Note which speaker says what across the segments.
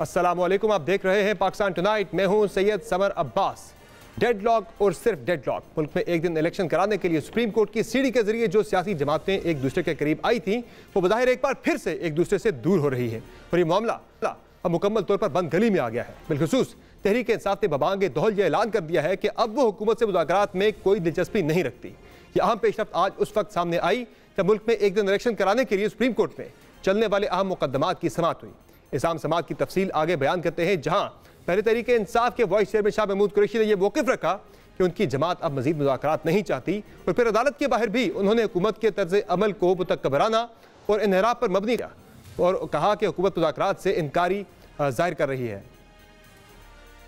Speaker 1: अस्सलामुअलैकुम, आप देख रहे हैं पाकिस्तान टुनाइट। मैं हूं सैयद समर अब्बास। डेडलॉक और सिर्फ डेडलॉक। मुल्क में एक दिन इलेक्शन कराने के लिए सुप्रीम कोर्ट की सीढ़ी के जरिए जो सियासी जमातें एक दूसरे के करीब आई थी, वो बज़ाहिर एक बार फिर से एक दूसरे से दूर हो रही है और ये मामला अब मुकम्मल तौर पर बंद गली में आ गया है। बिलखुसूस तहरीक इंसाफ ने बबांग दौहल यह ऐलान कर दिया है कि अब वो हुकूमत से मुज़ाकरात में कोई दिलचस्पी नहीं रखती। ये अहम पेशरफ्त आज उस वक्त सामने आई जब मुल्क में एक दिन इलेक्शन कराने के लिए सुप्रीम कोर्ट में चलने वाले अहम मुकदमात की समाअत हुई। इस अहम समाअत की तफसील आगे बयान करते हैं, जहां पहले तहरीक इंसाफ के वाइस चेयरमैन शाह महमूद कुरैशी ने यह मौक़िफ़ रखा कि उनकी जमात अब मजीद मुज़ाकरात नहीं चाहती और फिर अदालत के बाहर भी उन्होंने हुकूमत के तर्ज अमल को मुतकब्बराना और इन्हिराफ पर मबनी किया और कहा कि हुकूमत मुज़ाकरात से इनकारी जाहिर कर रही है।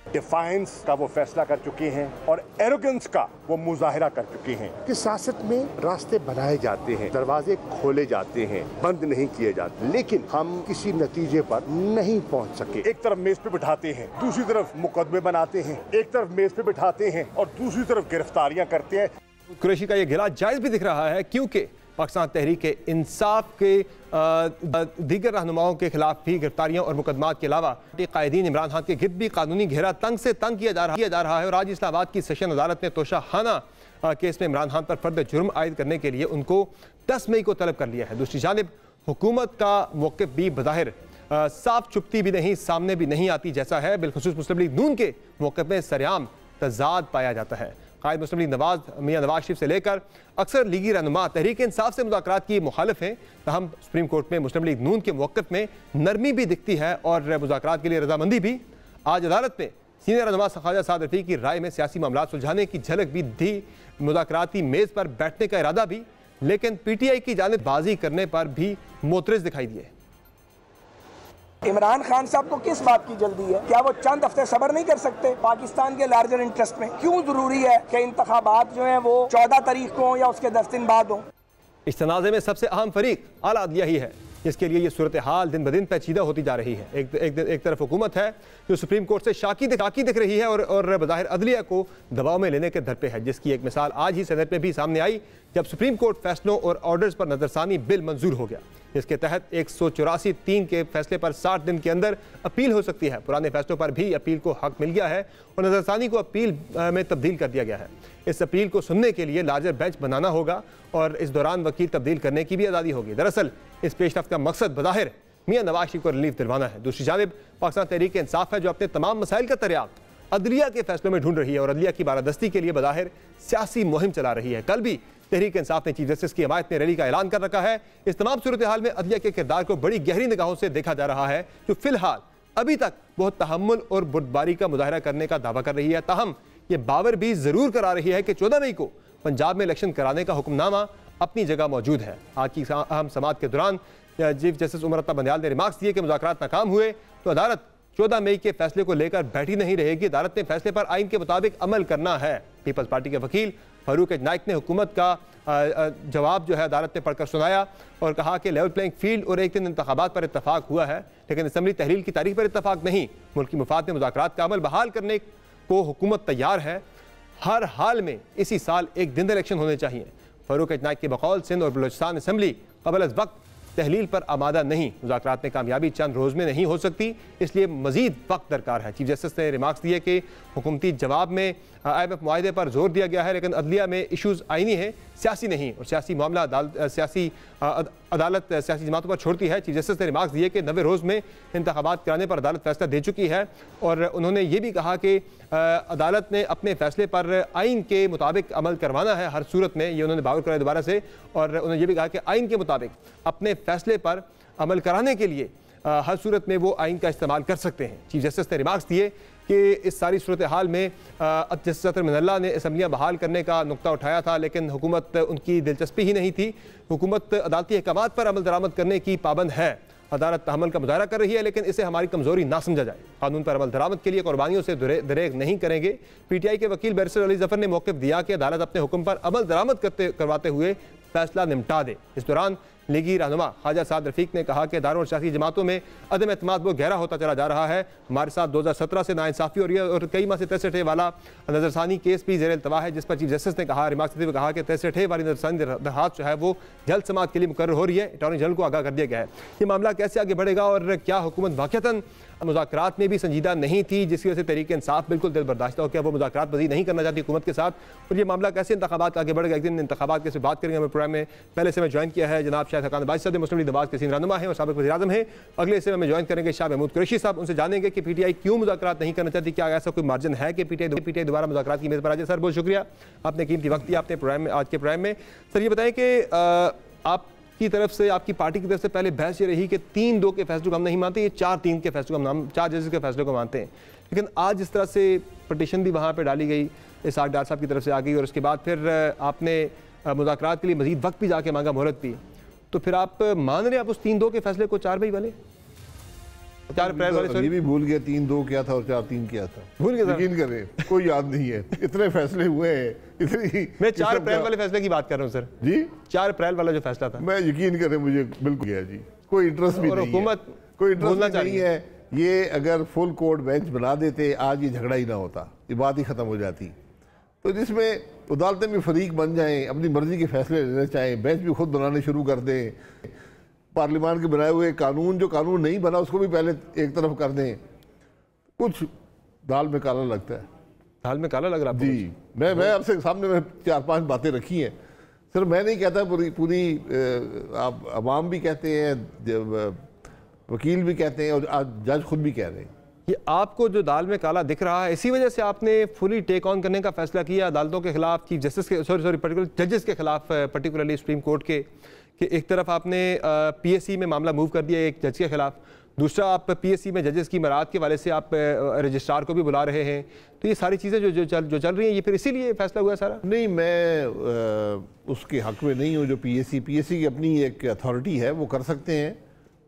Speaker 2: डिफाइंस का वो फैसला कर चुके हैं और एरोगेंस का वो मुजाहिरा कर चुके हैं कि सियासत में रास्ते बनाए जाते हैं, दरवाजे खोले जाते हैं, बंद नहीं किए जाते, लेकिन हम किसी नतीजे पर नहीं पहुंच सके। एक तरफ मेज पे बिठाते हैं, दूसरी तरफ मुकदमे बनाते हैं, एक तरफ मेज पे बिठाते हैं और दूसरी तरफ गिरफ्तारियां करते हैं।
Speaker 1: कुरैशी का यह गिला जायज़ भी दिख रहा है क्योंकि पाकिस्तान तहरीक इंसाफ के दीगर रहनुमाओं के खिलाफ भी गिरफ्तारियों और मुकदमात के अलावा कायदीन इमरान खान के गिर्द भी कानूनी घेरा तंग से तंग किया जा रहा है और आज इस्लामाबाद की सेशन अदालत ने तोशाखाना केस में इमरान खान पर फर्द जुर्म आयद करने के लिए उनको 10 मई को तलब कर लिया है। दूसरी जानिब हुकूमत का मौक़िफ़ भी बज़ाहिर साफ चुपती भी नहीं, सामने भी नहीं आती जैसा है। बिलखुसूस मुस्लिम लीग नून के मौक़िफ़ में सरेआम तज़ाद पाया जाता है। कायद मुस्लिम लीग मियां नवाज शरीफ से लेकर अक्सर लीगी रहनुमा तहरीक इंसाफ से मुज़ाकरात की मुखालिफ हैं, तहम सुप्रीम कोर्ट में मुस्लिम लीग नून के मौक़िफ़ में नरमी भी दिखती है और मुज़ाकरात के लिए रजामंदी भी। आज अदालत में सीनियर रहनुमा ख्वाजा साद रफ़ी की राय में सियासी मामला सुलझाने की झलक भी दी, मुज़ाकराती मेज़ पर बैठने का इरादा भी, लेकिन PTI की जानिबबाजी करने पर भी मोतरज़ दिखाई दिए।
Speaker 3: इमरान खान साहब को किस बात की जल्दी है? क्या वो चंद हफ्ते सब्र नहीं कर सकते पाकिस्तान के लार्जर इंटरेस्ट में? क्यों जरूरी है कि इंतखाबात जो हैं वो 14 तारीख को हो या उसके 10 दिन बाद हो?
Speaker 1: इस तनाज़े में सबसे अहम फरीक आला अदलिया ही है, जिसके लिए ये सूरत हाल दिन ब दिन पेचीदा होती जा रही है। एक तरफ हुकूमत है जो सुप्रीम कोर्ट से शाकी दिख रही है और बज़ाहिर अदलिया को दबाव में लेने के दर पे है, जिसकी एक मिसाल आज ही सेनेट में भी सामने आई जब सुप्रीम कोर्ट फैसलों और ऑर्डर्स पर नजरसानी बिल मंजूर हो गया। इसके तहत 184(3) के फैसले पर 60 दिन के अंदर अपील हो सकती है। पुराने फैसलों पर भी अपील को हक मिल गया है और नजरसानी को अपील में तब्दील कर दिया गया है। इस अपील को सुनने के लिए लार्जर बेंच बनाना होगा और इस दौरान वकील तब्दील करने की भी आज़ादी होगी। दरअसल इस पेशरफ्त का मकसद बज़ाहिर मियां नवाज शरीफ को रिलीफ दिलवाना है। दूसरी जानिब पाकिस्तान तहरीक इंसाफ है जो अपने तमाम मसाइल का दरियाफ्त अदलिया के फैसलों में ढूंढ रही है और अदलिया की बारादस्ती के लिए बज़ाहिर सियासी मुहिम चला रही है। कल भी तहरीक इंसाफ ने चीफ जस्टिस की हमायत में रैली का ऐलान कर रखा है। इस तमाम सूरत हाल में अदलिया के किरदार को बड़ी गहरी निगाहों से देखा जा रहा है, जो फिलहाल अभी तक बहुत तहम्मुल और बुर्दबारी का मुजाहरा करने का दावा कर रही है। ताहम ये बावर भी जरूर करा रही है कि 14 मई को पंजाब में इलेक्शन कराने का हुक्मनामा अपनी जगह मौजूद है। आज की अहम समाअत के दौरान चीफ जस्टिस उमर अता बंदयाल ने रिमार्क्स दिए कि मुज़ाकरात नाकाम हुए तो अदालत 14 मई के फैसले को लेकर बैठी नहीं रहेगी। अदालत ने फैसले पर आइन के मुताबिक अमल करना है। पीपल्स पार्टी के वकील फारूक नाइक ने हुकूमत का जवाब जो है अदालत ने पढ़कर सुनाया और कहा कि लेवल प्लेइंग फील्ड और एक दिन इंतखाबात पर इत्तफाक हुआ है, लेकिन असम्बली तहलील की तारीख पर इत्तफाक नहीं। मुल्क की मुफाद में मुज़ाकरात का अमल बहाल करने को हुकूमत तैयार है। हर हाल में इसी साल एक दिन इलेक्शन होने चाहिए। फारूक नाइक के बकौल सिंध और बलूचिस्तान असम्बली क़बल अज़ वक्त तहलील पर आमादा नहीं। मुज़ाकरात में कामयाबी चंद रोज़ में नहीं हो सकती, इसलिए मजीद वक्त दरकार है। चीफ जस्टिस ने रिमार्क्स दिए कि हुकूमती जवाब में IMF मुआहदे पर जोर दिया गया है, लेकिन अदलिया में इशूज़ आइनी है, सियासी नहीं, और सियासी मामला अदालत सियासी जमातों पर छोड़ती है। चीफ जस्टिस ने रिमार्क्स दिए कि 90 रोज़ में इंतखाबात कराने पर अदालत फैसला दे चुकी है और उन्होंने ये भी कहा कि अदालत ने अपने फैसले पर आइन के मुताबिक अमल करवाना है हर सूरत में। ये उन्होंने बावर कराया दोबारा से और उन्होंने ये भी कहा कि आइन के मुताबिक अपने फैसले पर अमल कराने के लिए हर सूरत में वो आइन का इस्तेमाल कर सकते हैं। चीफ जस्टिस ने रिमार्क्स दिए कि इस सारी सूरत हाल में जस्टिस अतर मिनल्ला ने असम्बलियाँ बहाल करने का नुक्ता उठाया था, लेकिन हुकूमत उनकी दिलचस्पी ही नहीं थी। हुकूमत अदालती अहकामात पर अमल दरामद करने की पाबंद है। अदालत तहम्मुल का मुजाहरा कर रही है, लेकिन इसे हमारी कमजोरी ना समझा जाए। कानून पर अमल दरामद के लिए कुर्बानियों से दरेग नहीं करेंगे। PTI के वकील बैरिस्टर अली जफर ने मौक़िफ़ दिया कि अदालत अपने हुक्म पर अमल दरामद करवाते हुए फैसला निपटा दे। इस दौरान लीगी रहनुमा ख्वाजा साद रफीक ने कहा कि इदारों और सियासी जमातों में अदम एतमाद बहुत गहरा होता चला जा रहा है। हमारे साथ 2017 से नाइंसाफ़ी हो रही है और कई माह से 63 वाला नजरसानी केस भी ज़ेर इल्तवा है, जिस पर चीफ जस्टिस ने कहा रिमार्क देते हुए कहा कि 63 वाली नजरसानी दरखास्त जो है वो जल्द समाअत के लिए मुकर्रर हो रही है। अटॉर्नी जनरल को आगाह कर दिया गया है। ये मामला कैसे आगे बढ़ेगा और क्या हुकूमत वाक़तन मुज़ाकरात में भी संजीदा नहीं थी, जिसकी वजह से तहरीक इंसाफ बिल्कुल दिल बर्दाश्त हो, क्या वो मुज़ाकरात मज़ीद नहीं करना चाहती हुकूमत के साथ, और ये मामला कैसे इंतखाबात आगे बढ़ेगा। एक दिन इंतखाबात के बात करेंगे। हमें प्रोग्राम में पहले से मैं ज्वाइन किया है जनाब शाह हकान बाजी साहब, मुस्लिम लीग नवाज के सीनियर रहनुमा हैं और साबिक़ वज़ीर-ए-आज़म हैं। अगले हिस्से में हमें ज्वाइन करेंगे शाह महमूद कुरैशी साहब, उनसे जानेंगे कि PTI क्यों मुज़ाकरात नहीं करना चाहती, क्या ऐसा कोई मार्जिन है कि PTI दोबारा मुज़ाकरात की मेज़ पर आ जाए। सर बहुत शुक्रिया, आपने कीमती वक्त दिया आपने प्रोग्राम में, आज के प्रोग्राम में। सर ये बताएं कि आपकी तरफ से, आपकी पार्टी की तरफ से पहले बहस ये रही कि 3-2 के फैसले को हम नहीं मानते, ये 4-3 के फैसले को हम 4 जजेस के फैसले को मानते हैं। लेकिन आज जिस तरह से पटिशन भी वहाँ पे डाली गई इसहाक डार साहब की तरफ से आ गई और उसके बाद फिर आपने मुज़ाकरात के लिए मज़ीद वक्त भी जाके मांगा, मोहलत भी, तो फिर आप मान रहे हैं आप उस 3-2 के फैसले को 4 मई वाले 4 अप्रैल वाले?
Speaker 4: ये भी भूल गया 3-2 क्या था और 4-3 क्या था,
Speaker 1: भूल गया।
Speaker 4: यकीन करें कोई याद नहीं है, इतने फैसले हुए हैं, इतनी।
Speaker 1: मैं 4 अप्रैल वाले फैसले की बात कर रहा हूँ सर
Speaker 4: जी,
Speaker 1: 4 अप्रैल वाला जो फैसला था।
Speaker 4: मैं यकीन करें मुझे बिल्कुल गया जी, कोई इंटरेस्ट भी नहीं है, कोई इंटरेस्ट नहीं है। ये अगर फुल कोर्ट बेंच बना देते आज ये झगड़ा ही ना होता, ये बात ही खत्म हो जाती। तो जिसमें अदालतें भी फरीक बन जाएं, अपनी मर्जी के फैसले लेना चाहें, बेंच भी खुद बनाने शुरू कर दें, पार्लियामान के बनाए हुए कानून जो कानून नहीं बना उसको भी पहले एक तरफ कर दें, कुछ दाल में काला लगता है।
Speaker 1: दाल में काला लग रहा है
Speaker 4: जी। मैं आपसे सामने में 4-5 बातें रखी हैं सर, मैं नहीं कहता, पूरी आप अवाम भी कहते हैं, वकील भी कहते हैं और आज जज खुद भी कह रहे हैं।
Speaker 1: ये आपको जो दाल में काला दिख रहा है, इसी वजह से आपने फुली टेक ऑन करने का फैसला किया अदालतों के खिलाफ, चीफ जस्टिस के पर्टिकुलर जजेस के खिलाफ, पर्टिकुलरली सुप्रीम कोर्ट के, कि एक तरफ आपने PSC में मामला मूव कर दिया एक जज के खिलाफ, दूसरा आप PSC में जजेस की मराद के वाले से आप रजिस्ट्रार को भी बुला रहे हैं। तो ये सारी चीज़ें जो चल रही हैं, ये फिर इसीलिए फैसला हुआ सारा?
Speaker 4: नहीं, मैं उसके हक में नहीं हूँ। जो PSC की अपनी एक अथॉरिटी है, वो कर सकते हैं,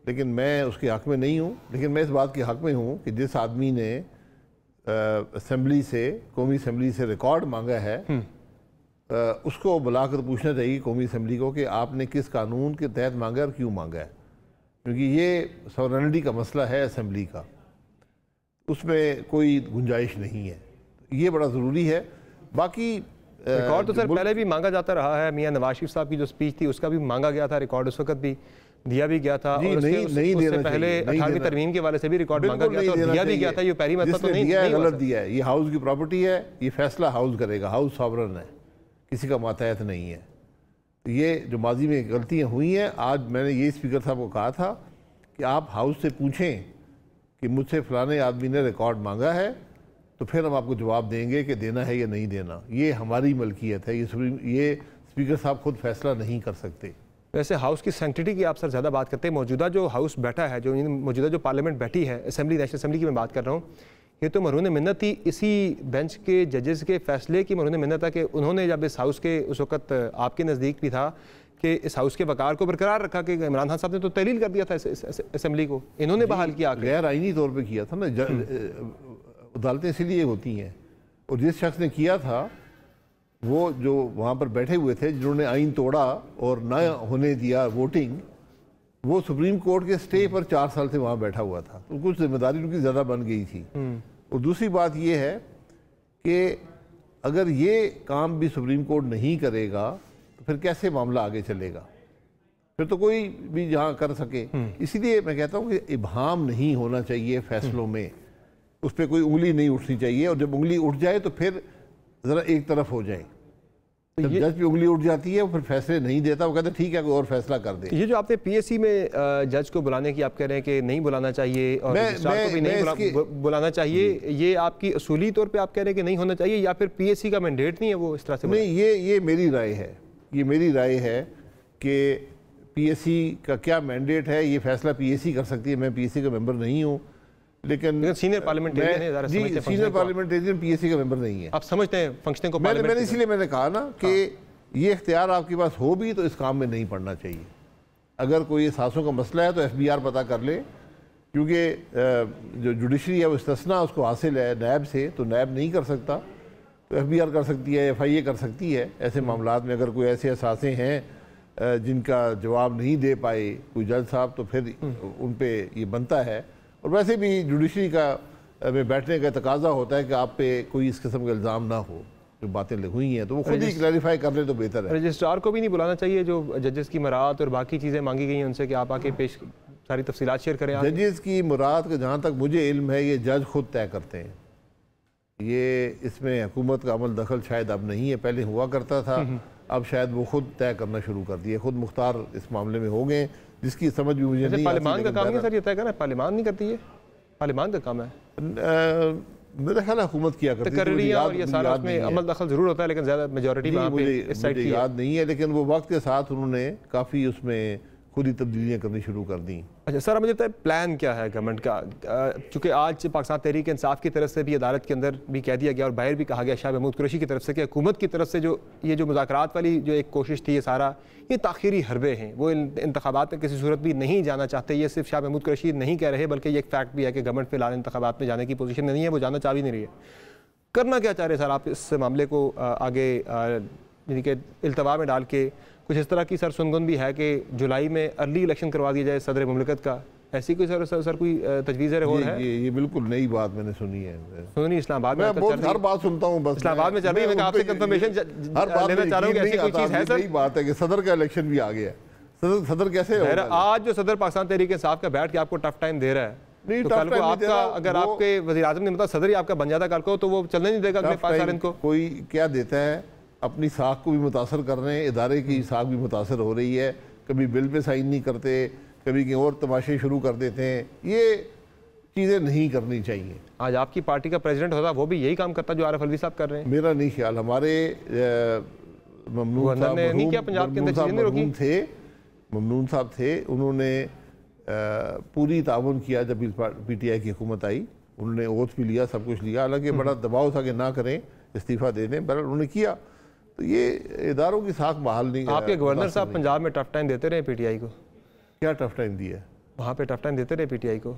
Speaker 4: लेकिन मैं उसके हक में नहीं हूँ। लेकिन मैं इस बात के हक में हूँ कि जिस आदमी ने असेंबली से, कौमी असेंबली से रिकॉर्ड मांगा है, उसको बुलाकर पूछना चाहिए कौमी असेंबली को कि आपने किस कानून के तहत मांगा और क्यों मांगा है, क्योंकि ये सॉवरेनिटी का मसला है असेंबली का, उसमें कोई गुंजाइश नहीं है। ये बड़ा ज़रूरी है। बाकी
Speaker 1: रिकॉर्ड तो सर पहले भी मांगा जाता रहा है। मियां नवाज शरीफ साहब की जो स्पीच थी उसका भी मांगा गया था रिकॉर्ड, उस वक्त भी दिया भी गया था।
Speaker 4: नहीं,
Speaker 1: और उससे पहले 18वीं तरमीम के वाले से भी रिकॉर्ड मांगा गया था और दिया भी गया था। ये पहली मतलब तो नहीं
Speaker 4: गलत दिया है। ये हाउस की प्रॉपर्टी है, ये फैसला हाउस करेगा, हाउस सॉवरन है, किसी का मातहत नहीं है। ये जो माजी में गलतियाँ हुई हैं, आज मैंने ये स्पीकर साहब को कहा था कि आप हाउस से पूछें कि मुझसे फलाने आदमी ने रिकॉर्ड मांगा है, तो फिर हम आपको जवाब देंगे कि देना है या नहीं देना। ये हमारी मलकियत है, ये स्पीकर साहब खुद फैसला नहीं कर सकते।
Speaker 1: वैसे हाउस की सैंक्टिटी की आप सर ज़्यादा बात करते हैं। मौजूदा जो हाउस बैठा है, जो मौजूदा जो पार्लियामेंट बैठी है, असेंबली, नेशनल असेंबली की मैं बात कर रहा हूँ, ये तो मरहून मिन्नत थी इसी बेंच के जजेस के फैसले की मरहून मिन्नत था कि उन्होंने जब इस हाउस के, उस वक्त आपके नज़दीक भी था कि इस हाउस के वकार को बरकरार रखा कि इमरान खान साहब ने तो तहलील कर दिया था असेंबली को, इन्होंने बहाल किया,
Speaker 4: गैर आईनी तौर पर किया था ना। अदालतें इसीलिए होती हैं, और जिस शख्स ने किया था वो जो वहाँ पर बैठे हुए थे, जिन्होंने आइन तोड़ा और ना होने दिया वोटिंग, वो सुप्रीम कोर्ट के स्टे पर 4 साल से वहाँ बैठा हुआ था, तो कुछ जिम्मेदारी उनकी ज़्यादा बन गई थी। और दूसरी बात ये है कि अगर ये काम भी सुप्रीम कोर्ट नहीं करेगा तो फिर कैसे मामला आगे चलेगा, फिर तो कोई भी जहाँ कर सके। इसीलिए मैं कहता हूँ कि इबहाम नहीं होना चाहिए फैसलों में, उस पर कोई उंगली नहीं उठनी चाहिए, और जब उंगली उठ जाए तो फिर ज़रा एक तरफ हो जाए। जब जज पे उंगली उठ जाती है वो फिर फैसले नहीं देता, वो कहते हैं ठीक है कोई और फैसला कर दे।
Speaker 1: ये जो आपने PSC में जज को बुलाने की आप कह रहे हैं कि नहीं बुलाना चाहिए और रजिस्ट्रार को भी नहीं बुलाना चाहिए, ये आपकी असूली तौर पे आप कह रहे हैं कि नहीं होना चाहिए, या फिर PSC का मैंडेट नहीं है वो इस तरह से?
Speaker 4: नहीं, ये मेरी राय है, ये मेरी राय है कि PSC का क्या मैंडेट है ये फैसला PSC कर सकती है। मैं PSC का मेंबर नहीं हूँ, लेकिन
Speaker 1: सीनियर पार्लियामेंटेरियन है,
Speaker 4: सीनियर पार्लियामेंटेरियन PSC का मेंबर नहीं है।
Speaker 1: आप समझते हैं फंक्शनिंग को?
Speaker 4: मैंने इसीलिए मैंने कहा ना कि ये इख्तियार आपके पास हो भी तो इस काम में नहीं पड़ना चाहिए। अगर कोई एहसासों का मसला है तो FBR पता कर ले, क्योंकि जो जुडिशरी है वो इस्तिस्ना उसको हासिल है नैब से, तो नैब नहीं कर सकता, तो FBR कर सकती है, FIA कर सकती है। ऐसे मामलात में अगर कोई ऐसे एहसासें हैं जिनका जवाब नहीं दे पाए कोई जज साहब, तो फिर उन पे ये बनता है। और वैसे भी जुडिशरी का में बैठने का तकाजा होता है कि आप पे कोई इस किस्म का इल्ज़ाम ना हो, जो बातें हुई हैं तो वो खुद ही क्लैरिफाई कर ले तो बेहतर है।
Speaker 1: रजिस्ट्रार को भी नहीं बुलाना चाहिए जो जजेस की मरात और बाकी चीज़ें मांगी गई हैं उनसे कि आप आके पेश सारी तफसीलात शेयर करें?
Speaker 4: जजेस की मुराद का जहाँ तक मुझे इल्म है ये जज खुद तय करते हैं, ये इसमें हुकूमत का अमल दखल शायद अब नहीं है, पहले हुआ करता था, अब शायद वो खुद तय करना शुरू कर दिए, खुद मुख्तार इस मामले में हो गए, जिसकी समझ भी मुझे नहीं।
Speaker 1: पार्लियामान का काम नहीं सर ये तय करना, पार्लियामान नहीं करती है, पार्लियामान का काम है
Speaker 4: मेरा ख्याल हुकूमत किया करती है
Speaker 1: और ये सारा उसमें अमल दखल जरूर होता है लेकिन ज़्यादा मेजॉरिटी
Speaker 4: मुझे याद नहीं है, लेकिन वो वक्त के साथ उन्होंने काफ़ी उसमें खुद ही तब्दीलियाँ करनी शुरू कर दी।
Speaker 1: अच्छा सर, मुझे बताइए प्लान क्या है गवर्नमेंट का? चूँकि आज पाकिस्तान तहरीक इंसाफ की तरफ से भी अदालत के अंदर भी कह दिया गया और बाहर भी कहा गया शाह महमूद कुरैशी की तरफ से कि हुकूमत की तरफ से जो ये जो मुज़ाकरात वाली जो एक कोशिश थी, ये सारा ये ताख़ीरी हरबे हैं, वो इंतखाबात में किसी सूरत भी नहीं जाना चाहते। ये सिर्फ शाह महमूद कुरैशी नहीं कह रहे बल्कि ये एक फैक्ट भी है कि गवर्नमेंट फिलहाल इंतखाबात में जाने की पोजीशन में नहीं है, वो जाना चाह भी नहीं रही है। करना क्या चाह रहे सर आप इस मामले को आगे यानी कि इल्तवा में डाल के? कुछ इस तरह की सर सुनगुन भी है कि जुलाई में अर्ली इलेक्शन करवा दिया जाए सदर मुमलिकत का, ऐसी कोई सर कोई तजवीज़ है?
Speaker 4: ये बिल्कुल नई बात मैंने सुनी है।
Speaker 1: सुनी इस्लामाबाद में
Speaker 4: हर बात सुनता हूँ, बस
Speaker 1: इस्लामाबाद में चल रही है, मैं आपसे कंफर्मेशन लेना चाह रहा हूँ कि ऐसी कोई चीज़ है सर?
Speaker 4: यही बात है कि सदर का इलेक्शन भी आ गया, सदर कैसे होगा?
Speaker 1: आज जो सदर पाकिस्तान तहरीक इंसाफ का बैठ के आपको टफ टाइम दे रहा है, तो कल को आपका अगर आपके वज़ीर आज़म ने मतलब सदर ही आपका बन जाता कल को, तो वो चलने नहीं देगा अगले 5 साल इनको।
Speaker 4: कोई क्या देता है, अपनी साख को भी मुतासर कर रहे हैं, इदारे की साख भी मुतासर हो रही है, कभी बिल पे साइन नहीं करते, कभी कहीं और तमाशे शुरू कर देते हैं, ये चीज़ें नहीं करनी चाहिए।
Speaker 1: आज आपकी पार्टी का प्रेसिडेंट होता वो भी यही काम करता जो आरिफ अलवी साहब कर रहे हैं?
Speaker 4: मेरा नहीं ख्याल, हमारे ममनून साहब थे, उन्होंने पूरी ताउन किया जब PTI की हुकूमत आई, उन्होंने ओथ भी लिया, सब कुछ लिया, हालांकि बड़ा दबाव था कि ना करें, इस्तीफ़ा दे दें, पर उन्होंने किया। तो ये इदारों की साख बहाल नहीं।
Speaker 1: आपके गवर्नर साहब पंजाब में टफ टाइम देते रहे PTI को?
Speaker 4: क्या टफ टाइम दिया?
Speaker 1: वहाँ पे टफ टाइम देते रहे PTI को?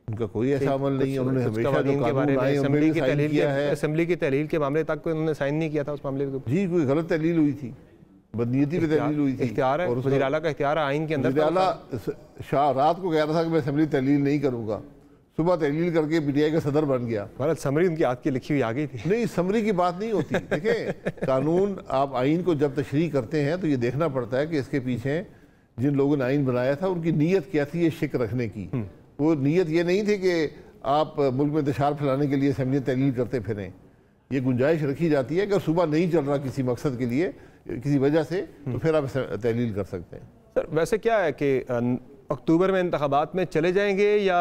Speaker 4: उनका कोई ऐसा अमल नहीं है, उन्होंने हमेशा जो कानून आए उनमें साइन किया है।
Speaker 1: असेंबली की तहलील के मामले तक कोई उन्होंने साइन नहीं किया था उस मामले को?
Speaker 4: जी, कोई गलत तहलील हुई थी, बदनीयती पे तहलील हुई थी।
Speaker 1: इख्तियार है, वज़ीर आला का इख्तियार है आइन के अंदर।
Speaker 4: वज़ीर आला शाह रात को कह रहा था कि मैं असेंबली तहलील नहीं करूँगा, सुबह तहलील करके PTI का सदर बन गया।
Speaker 1: भारत समरी उनकी हाथ की लिखी हुई आ गई थी।
Speaker 4: नहीं, समरी की बात नहीं होती। देखें, कानून आप आइन को जब तशरीह करते हैं तो ये देखना पड़ता है कि इसके पीछे जिन लोगों ने आइन बनाया था उनकी नीयत क्या थी ये शिक रखने की। वो नीयत ये नहीं थी कि आप मुल्क में इंतशार फैलाने के लिए असेंबली तहलील करते फिरें। ये गुंजाइश रखी जाती है कि सुबह नहीं चल रहा किसी मकसद के लिए, किसी वजह से, तो फिर आप तहलील कर सकते हैं।
Speaker 1: सर वैसे क्या है कि अक्टूबर में इंतखाबात में चले जाएंगे या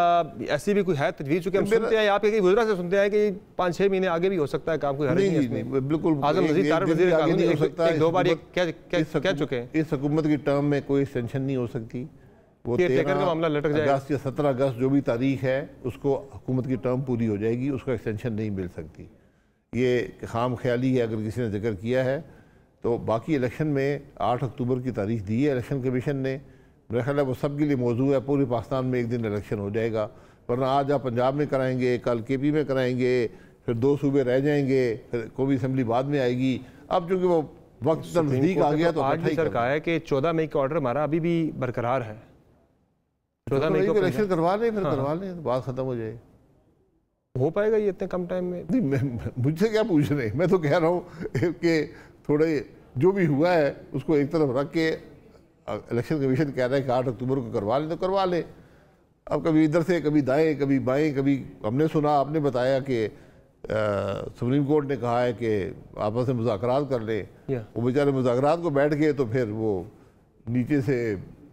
Speaker 1: ऐसी भी कोई है तजवीज़? चूँकि हम सुनते हैं आपके वज़ीर से सुनते हैं कि 5-6 महीने आगे भी हो सकता है काम, कोई हरज नहीं है इसमें।
Speaker 4: बिल्कुल
Speaker 1: आज़म नज़ीर तारिक वज़ीर कानून हो सकता है, 2 बार ये कह चुके हैं
Speaker 4: इस हुकूमत की टर्म में कोई एक्सटेंशन नहीं हो सकती। वो
Speaker 1: 13 का मामला लटक जाएगा,
Speaker 4: अगस्त या 17 अगस्त जो भी तारीख है उसको हुकूमत की टर्म पूरी हो जाएगी, उसका एक्सटेंशन नहीं मिल सकती। ये खाम ख्याली है अगर किसी ने जिक्र किया है तो। बाकी इलेक्शन में 8 अक्टूबर की तारीख दी है इलेक्शन कमीशन ने, मेरा ख्याल है वो सब के लिए मौजूद है। पूरे पाकिस्तान में एक दिन इलेक्शन हो जाएगा, वरना आज आप पंजाब में कराएंगे, कल KP में कराएंगे, फिर 2 सूबे रह जाएंगे, फिर कौमी असम्बली बाद में आएगी। अब चूँकि वो वक्त नज़दीक आ गया तो
Speaker 1: आज भी सर कहा है कि 14 मई का ऑर्डर हमारा अभी भी बरकरार है। 14 मई को
Speaker 4: इलेक्शन करवा लें, फिर करवा लें तो बात खत्म हो जाए।
Speaker 1: हो पाएगा ये इतने कम टाइम में?
Speaker 4: नहीं, मुझसे क्या पूछ रहे हैं, मैं तो कह रहा हूँ कि थोड़े जो भी हुआ है उसको एक तरफ रख के इलेक्शन कमीशन कह रहा है कि 8 अक्टूबर को करवा लें तो करवा लें। अब कभी इधर से कभी दाएं कभी बाएं, कभी हमने सुना आपने बताया कि सुप्रीम कोर्ट ने कहा है कि आपस में मुज़ाकरात कर लें, वो बेचारे मुज़ाकरात को बैठ गए तो फिर वो नीचे से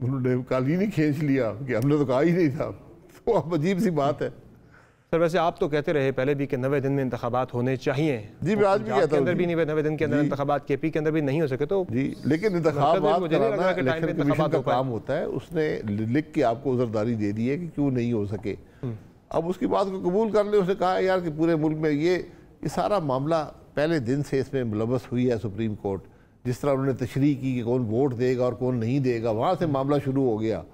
Speaker 4: उन्होंने कालीन ही खींच लिया कि हमने तो कहा ही नहीं था। तो अब अजीब सी बात है।
Speaker 1: सर वैसे आप तो कहते रहे पहले भी कि 90 दिन में इंतखाबात होने चाहिए।
Speaker 4: जी, मैं आज भी कहता हूं,
Speaker 1: अंदर भी 90 दिन के अंदर इंतखाबात, KP के अंदर भी नहीं हो सके तो
Speaker 4: जी, लेकिन इंतखाबात कराना इलेक्शन कमीशन का काम होता है। उसने लिख के आपको उज़रदारी दे दी है कि क्यों नहीं हो सके। अब उसकी बात को कबूल कर ले। उसने कहा यार कि पूरे मुल्क में ये सारा मामला पहले दिन से इसमें मुलव्वस हुई है सुप्रीम कोर्ट। जिस तरह उन्होंने तशरीह की कि कौन वोट देगा और कौन नहीं देगा, वहाँ से मामला शुरू हो गया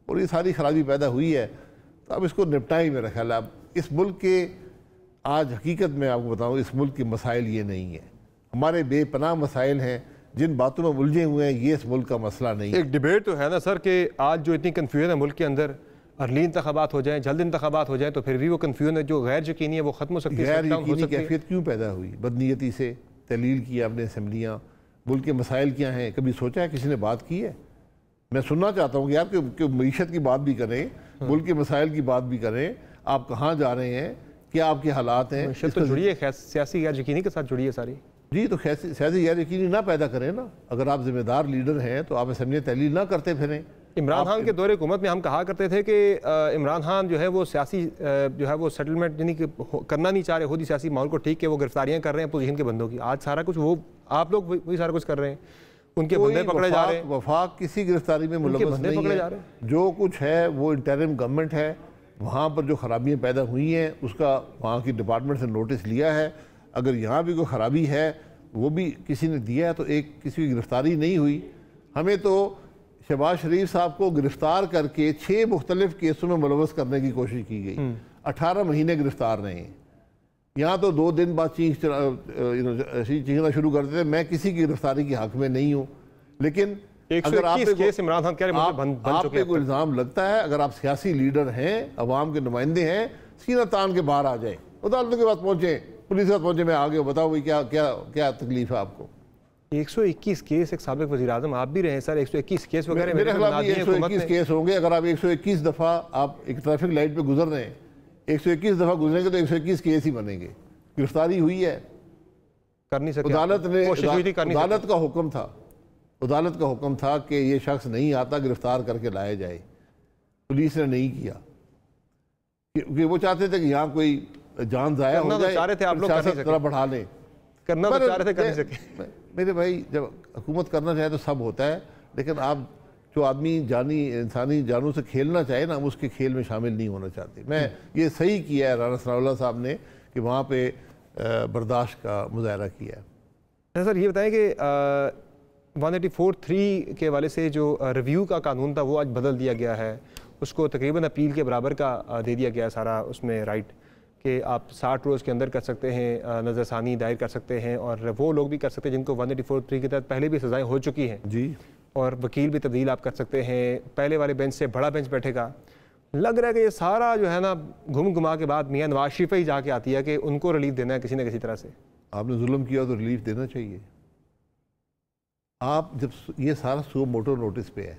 Speaker 4: और ये सारी खराबी पैदा हुई है। तो अब इसको निपटाई मेरा ख्याल है। अब इस मुल्क के आज हकीकत में आपको बताऊँ, इस मुल्क के मसाइल ये नहीं है। हमारे बेपनाह मसाइल हैं, जिन बातों में उलझे हुए हैं, ये इस मुल्क का मसला नहीं है।
Speaker 1: एक डिबेट तो है ना सर कि आज जो इतनी कन्फ्यूजन है मुल्क के अंदर, अर्ली इंतखाबात हो जाएं, जल्द इंतखाबात हो जाएं, तो फिर भी वो कन्फ्यूजन है जो गैर यकीनी है वो खत्म हो सकती है।
Speaker 4: गैर यकीनी कैफियत क्यों पैदा हुई? बदनीयती से तहलील की आपने असम्बलियाँ, मुल्क के मसाइल क्या हैं, कभी सोचा है, किसी ने बात की है? मैं सुनना चाहता हूँ कि यार कि मीशत की बात भी करें, मुल्क के मसाइल की बात भी करें, आप कहाँ जा रहे हैं, क्या आपके हालात हैं।
Speaker 1: तो जुड़िए सियासी गैर यकीनी के साथ जुड़िए सारी।
Speaker 4: जी, तो सियासी गैर यकीनी ना पैदा करें ना। अगर आप जिम्मेदार लीडर हैं तो आप असम्बली तहलील ना करते फिरें।
Speaker 1: इमरान खान के दौरे हुकूमत में हम कहा करते थे कि इमरान खान जो है वो सियासी जो है वो सेटलमेंट यानी कि करना नहीं चाह रहे, खुद ही सियासी माहौल को ठीक है, वो गिरफ्तारियां कर रहे हैं अपोजिशन के बंदों की। आज सारा कुछ वो आप लोग वही सारा कुछ कर रहे हैं, उनके बंदे पकड़े जा रहे हैं।
Speaker 4: वफाक किसी गिरफ्तारी में मुलव्वस नहीं है। जो कुछ है वो इंटरिम गवर्नमेंट है, वहाँ पर जो खराबियाँ पैदा हुई हैं उसका वहाँ की डिपार्टमेंट से नोटिस लिया है। अगर यहाँ भी कोई ख़राबी है वो भी किसी ने दिया है तो एक किसी की गिरफ्तारी नहीं हुई। हमें तो शहबाज शरीफ साहब को गिरफ्तार करके 6 मुख्तलिफ केसों में मुलव्वस करने की कोशिश की गई। 18 महीने गिरफ्तार रहे। यहाँ तो 2 दिन बाद चीखना शुरू करते थे, मैं किसी की गिरफ्तारी के हक में नहीं हूँ। लेकिन अगर आप पे कोई इल्ज़ाम लगता है, अगर आप सियासी लीडर हैं, अवाम के नुमाइंदे हैं, सीना तान के बाहर आ जाए, अदालतों के पास पहुँचे, पुलिस के पास पहुँचे, मैं आगे बताओ भाई क्या क्या क्या तकलीफ है आपको।
Speaker 1: 121 केस, एक साबिक वज़ीर आज़म आप भी रहे सर, 121 केस वगैरह
Speaker 4: मेरे खिलाफ 121 केस होंगे। अगर आप 121 दफ़ा आप एक ट्रैफिक लाइट पे गुजर रहे हैं, 121 दफ़ा गुजरेंगे तो 121 केस ही बनेंगे। गिरफ्तारी हुई है,
Speaker 1: कर नहीं सके।
Speaker 4: अदालत का हुक्म था, अदालत का हुक्म था कि ये शख्स नहीं आता, गिरफ्तार करके लाया जाए। पुलिस ने नहीं किया क्योंकि वो चाहते थे कि यहाँ कोई जान ज़ाया हो जाए, तरह बढ़ा लें।
Speaker 1: करना तो चाह रहे थे, कर नहीं सके।
Speaker 4: मेरे भाई, जब हुकूमत करना चाहे तो सब होता है, लेकिन आप जो आदमी जानी इंसानी जानों से खेलना चाहे ना, हम उसके खेल में शामिल नहीं होना चाहते। मैं ये सही किया है राना सनाउल्लाह साहब ने कि वहाँ पे बर्दाश्त का मुजाहरा किया है।
Speaker 1: सर ये बताएं कि 184(3) के हवाले से जो रिव्यू का कानून था वो आज बदल दिया गया है, उसको तकरीबन अपील के बराबर का दे दिया गया सारा उसमें राइट कि आप 60 रोज़ के अंदर कर सकते हैं, नज़रसानी दायर कर सकते हैं, और वो लोग भी कर सकते हैं जिनको 184(3) के तहत पहले भी सज़ाएं हो चुकी हैं
Speaker 4: जी,
Speaker 1: और वकील भी तब्दील आप कर सकते हैं। पहले वाले बेंच से बड़ा बेंच बैठेगा। लग रहा है कि ये सारा जो है ना घुम घुमा के बाद मियाँ नवाज शरीफ ही जाके आती है कि उनको रिलीफ देना है किसी न किसी तरह से।
Speaker 4: आपने जुल्म किया तो रिलीफ देना चाहिए। आप जब ये सारा सो मोटो नोटिस पे है,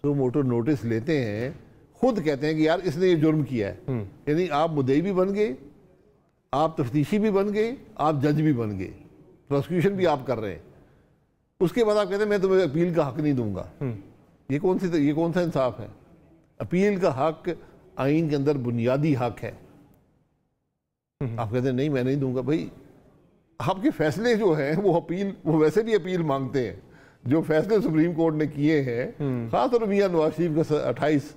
Speaker 4: सो मोटो नोटिस लेते हैं, खुद कहते हैं कि यार इसने ये जुर्म किया है, यानी आप मुद्दई भी बन गए, आप तफ्तीशी भी बन गए, आप जज भी बन गए, प्रोसिक्यूशन भी आप कर रहे हैं। उसके बाद आप कहते हैं मैं तुम्हें अपील का हक नहीं दूंगा। ये कौन सा इंसाफ है? अपील का हक आइन के अंदर बुनियादी हक है। आप कहते हैं नहीं मैं नहीं दूंगा। भाई आपके फैसले जो हैं वो वैसे भी अपील मांगते हैं। जो फैसले सुप्रीम कोर्ट ने किए हैं, खासतौर मियाँ नवाज शरीफ का 28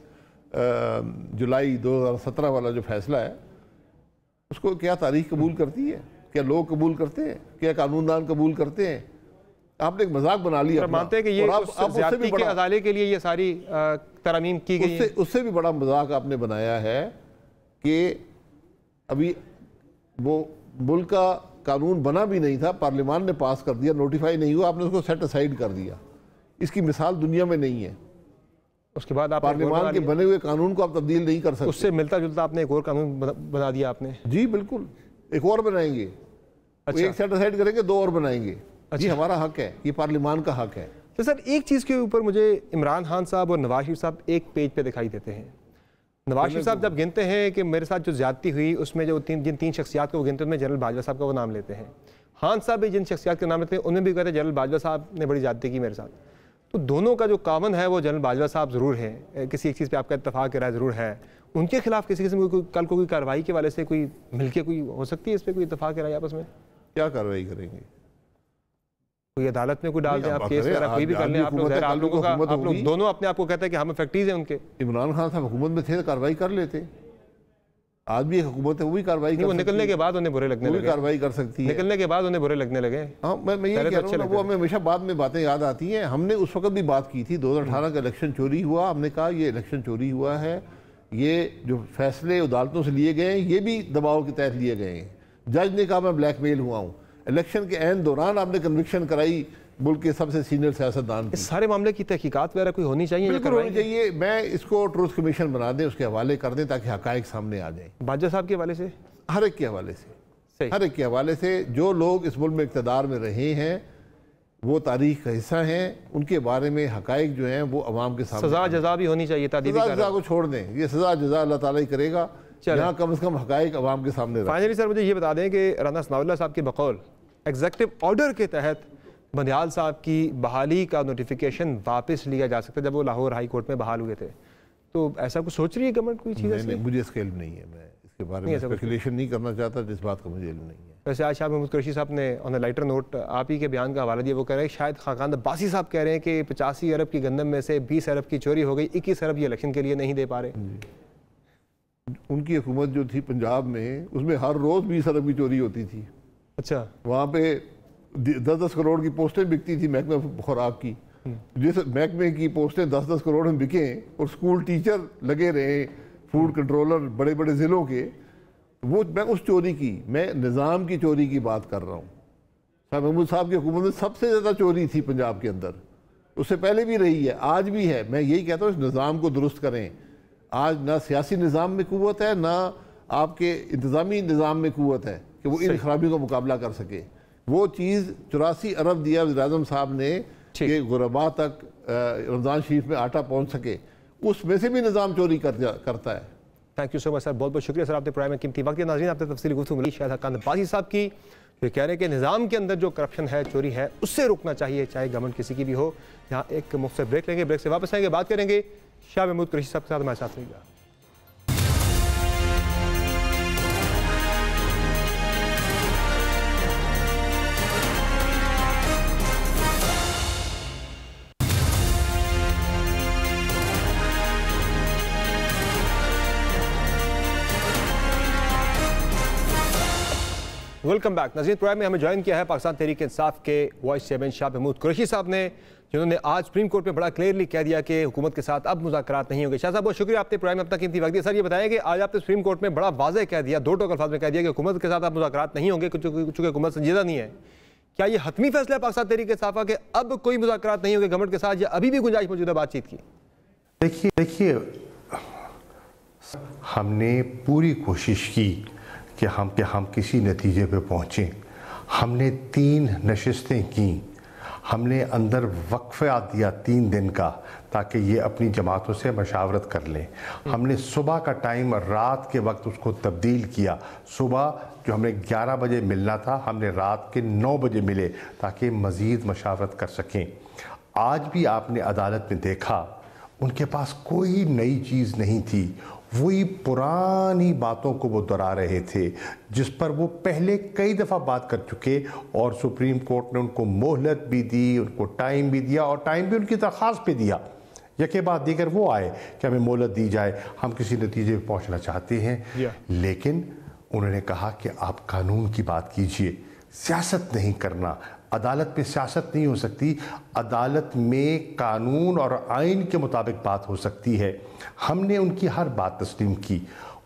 Speaker 4: जुलाई 2017 वाला जो फैसला है, उसको क्या तारीख कबूल करती है? क्या लोग कबूल करते हैं? क्या कानूनदान कबूल करते हैं? आपने एक मजाक बना लिया।
Speaker 1: मानते हैं कि ये ज़्यादती के अदाले के लिए ये सारी तरमीम की गई है।
Speaker 4: उससे भी बड़ा मजाक आपने बनाया है कि अभी वो मुल्क का कानून बना भी नहीं था, पार्लियामान ने पास कर दिया, नोटिफाई नहीं हुआ, आपने उसको सेट असाइड कर दिया। इसकी मिसाल दुनिया में नहीं है।
Speaker 1: उसके बाद आप
Speaker 4: पार्लियामान के बने हुए कानून को आप तब्दील नहीं कर सकते।
Speaker 1: उससे मिलता जुलता आपने एक और कानून बना दिया आपने।
Speaker 4: जी बिल्कुल, एक और बनाएंगे। अच्छा। एक सेट असाइड करेंगे, 2 और बनाएंगे। अच्छा। ये हमारा हक है, ये पार्लियामान का हक है।
Speaker 1: तो सर एक चीज़ के ऊपर मुझे इमरान खान साहब और नवाज शरीफ साहब एक पेज पे दिखाई देते हैं। नवाज शरीफ साहब जब गिनते हैं कि मेरे साथ जो ज्यादती हुई उसमें जो जिन 3 शख्सियात को वो गिनते हैं उनमें जनरल बाजवा साहब का वो नाम लेते हैं। खान साहब भी जिन शख्सियात का नाम लेते हैं उनमें भी कहते हैं जनरल बाजवा साहब ने बड़ी ज्यादती की मेरे साथ। तो दोनों का जो कॉमन है वो जनरल बाजवा साहब ज़रूर है। किसी एक चीज़ पे आपका इत्तेफाक की राय ज़रूर है। उनके खिलाफ किसी किस्म की कल को कोई कार्रवाई के वाले से कोई मिलके कोई हो सकती है, इस पर कोई इत्तेफाक की राय आपस में?
Speaker 4: क्या कार्रवाई करेंगे?
Speaker 1: कोई अदालत में कोई डाल दें, आप केस वगैरह कोई भी कर लें। आप लोग दोनों अपने आप को कहते हैं कि हम इफेक्टिव हैं उनके।
Speaker 4: इमरान खान साहब हुकूमत में थे तो कार्रवाई कर लेते। आज भी एक हुकूमत है, वो भी कार्रवाई
Speaker 1: वो निकलने के बाद उन्हें बुरे लगने लगे।
Speaker 4: कार्रवाई कर सकती है,
Speaker 1: निकलने के बाद उन्हें बुरे लगने लगे।
Speaker 4: हाँ, मैं ये कह रहा हूँ, वो हमें हमेशा बाद में बातें याद आती हैं। हमने उस वक्त भी बात की थी, 2018 का इलेक्शन चोरी हुआ, हमने कहा ये इलेक्शन चोरी हुआ है, ये जो फैसले अदालतों से लिए गए हैं ये भी दबाव के तहत लिए गए हैं। जज ने कहा मैं ब्लैकमेल हुआ हूँ। इलेक्शन के एन दौरान आपने कन्विक्शन कराई मुल्क के सबसे सीनियर सियासतदान
Speaker 1: इस सारे मामले की तहकीकात वगैरह कोई होनी चाहिए?
Speaker 4: बिल्कुल होनी चाहिए। मैं इसको ट्रूथ कमीशन बना दें, उसके हवाले कर दें ताकि हकायक सामने आ जाए।
Speaker 1: बाजवा साहब के हवाले से,
Speaker 4: हर एक के हवाले से,
Speaker 1: सही।
Speaker 4: हर एक के हवाले से जो लोग इस मुल्क में इक़्तिदार में रहे हैं, वो तारीख का हिस्सा हैं, उनके बारे में हकायक जो हैं वो अवाम के सामने।
Speaker 1: सजा जजा भी होनी चाहिए।
Speaker 4: सजा को छोड़ दें, ये सजा जजा अल्लाह ताला ही करेगा। यहाँ कम से कम हकायक अवाम के सामने।
Speaker 1: फाइनली सर मुझे ये बता दें कि राना सनाउल्लाह साहब के बकौल एग्जीक्यूटिव ऑर्डर के तहत बंदियाल साहब की बहाली का नोटिफिकेशन वापस लिया जा सकता है जब वो लाहौर हाई कोर्ट में बहाल हुए थे, तो ऐसा कुछ सोच रही है गवर्नमेंट कोई चीज़?
Speaker 4: नहीं, मुझे इसका इल्म नहीं है, मैं इसके बारे में स्पेकुलेशन नहीं करना चाहता, जिस बात का मुझे इल्म नहीं है।
Speaker 1: वैसे आज शाह महमूद कुरैशी साहब ने ऑन अ लाइटर नोट आप ही के बयान का हवाला दिया। वो कह रहे हैं शायद खाकान अब्बासी साहब कह रहे हैं कि 85 अरब की गंदम में से 20 अरब की चोरी हो गई, 21 अरब ये इलेक्शन के लिए नहीं दे पा रहे।
Speaker 4: उनकी हुकूमत जो थी पंजाब में, उसमें हर रोज़ 20 अरब की चोरी होती थी।
Speaker 1: अच्छा,
Speaker 4: वहाँ पे 10-10 करोड़ की पोस्टें बिकती थी महकमे खुराक की। जिस महकमे की पोस्टें 10-10 करोड़ में बिकें और स्कूल टीचर लगे रहे, फूड कंट्रोलर बड़े बड़े ज़िलों के, वो मैं उस चोरी की, मैं निज़ाम की चोरी की बात कर रहा हूँ। शाह महमूद साहब की हुकूमत में सबसे ज़्यादा चोरी थी पंजाब के अंदर, उससे पहले भी रही है, आज भी है। मैं यही कहता हूँ इस निज़ाम को दुरुस्त करें। आज ना सियासी निज़ाम में क़ुव्वत है, ना आपके इंतज़ामी निज़ाम में क़ुव्वत है कि वो इन खराबियों का मुकाबला कर सके। वो चीज़ 84 अरब दिया वज़ीर-ए-आज़म साहब ने कि गुरबा तक रमज़ान शरीफ में आटा पहुँच सके, उसमें से भी निज़ाम चोरी करता है।
Speaker 1: Thank you so much sir, बहुत बहुत शुक्रिया सर, आपने प्राइम में कीमती वक्त दिया। नाज़रीन, आपने तफसीली गुफ्तगू मिली शायद खाकान अब्बासी साहब की, जो कह रहे हैं कि निज़ाम के अंदर जो करप्शन है, चोरी है, उससे रुकना चाहिए, चाहे गवर्नमेंट किसी की भी हो। यहाँ एक मुख्तर ब्रेक लेंगे, ब्रेक से वापस आएंगे, बात करेंगे शाह महमूद कुरैशी साहब के साथ। हमारे साथ रहिएगा। Welcome back. नाज़रीन, प्रोग्राम में हमें ज्वाइन किया है पाकिस्तान तहरीक इंसाफ के वाइस चेयरमैन शाह महमूद कुरैशी साहब ने, जिन्होंने आज सुप्रीम कोर्ट में बड़ा क्लियरली कह दिया कि हुकूमत के साथ अब मुज़ाकरात नहीं होंगे। शाह साहब बहुत शुक्रिया, आपने प्रोग्राम में अपना कीमती वक्त दिया। सर ये बताएं कि आज आपने सुप्रीम कोर्ट में बड़ा वाज़ेह कह दिया, दो टोक अल्फाज में कह दिया कि हुकूमत के साथ अब मुज़ाकरात नहीं होंगे चूँकि हुकूमत संजीदा नहीं है। क्या ये हतमी फैसला है पाकिस्तान तहरीक इंसाफ के अब कोई मुज़ाकरात नहीं होंगे गवर्नमेंट के साथ, या अभी भी गुंजाइश मौजूद है बातचीत की?
Speaker 2: देखिए हमने पूरी कोशिश की कि हम किसी नतीजे पे पहुँचें। हमने 3 नशिस्तें की, हमने अंदर वक्फा दिया 3 दिन का ताकि ये अपनी जमातों से मशावरत कर लें। हमने सुबह का टाइम रात के वक्त उसको तब्दील किया। सुबह जो हमें 11 बजे मिलना था, हमने रात के 9 बजे मिले ताकि मज़ीद मशावरत कर सकें। आज भी आपने अदालत में देखा, उनके पास कोई नई चीज़ नहीं थी, वही पुरानी बातों को वो दोहरा रहे थे जिस पर वो पहले कई दफ़ा बात कर चुके, और सुप्रीम कोर्ट ने उनको मोहलत भी दी, उनको टाइम भी दिया, और टाइम भी उनकी दरख्वास्त पे दिया। यके बाद दीगर वो आए कि हमें मोहलत दी जाए, हम किसी नतीजे पे पहुंचना चाहते हैं। लेकिन उन्होंने कहा कि आप कानून की बात कीजिए, सियासत नहीं करना। अदालत में सियासत नहीं हो सकती, अदालत में कानून और आइन के मुताबिक बात हो सकती है। हमने उनकी हर बात तस्लीम की।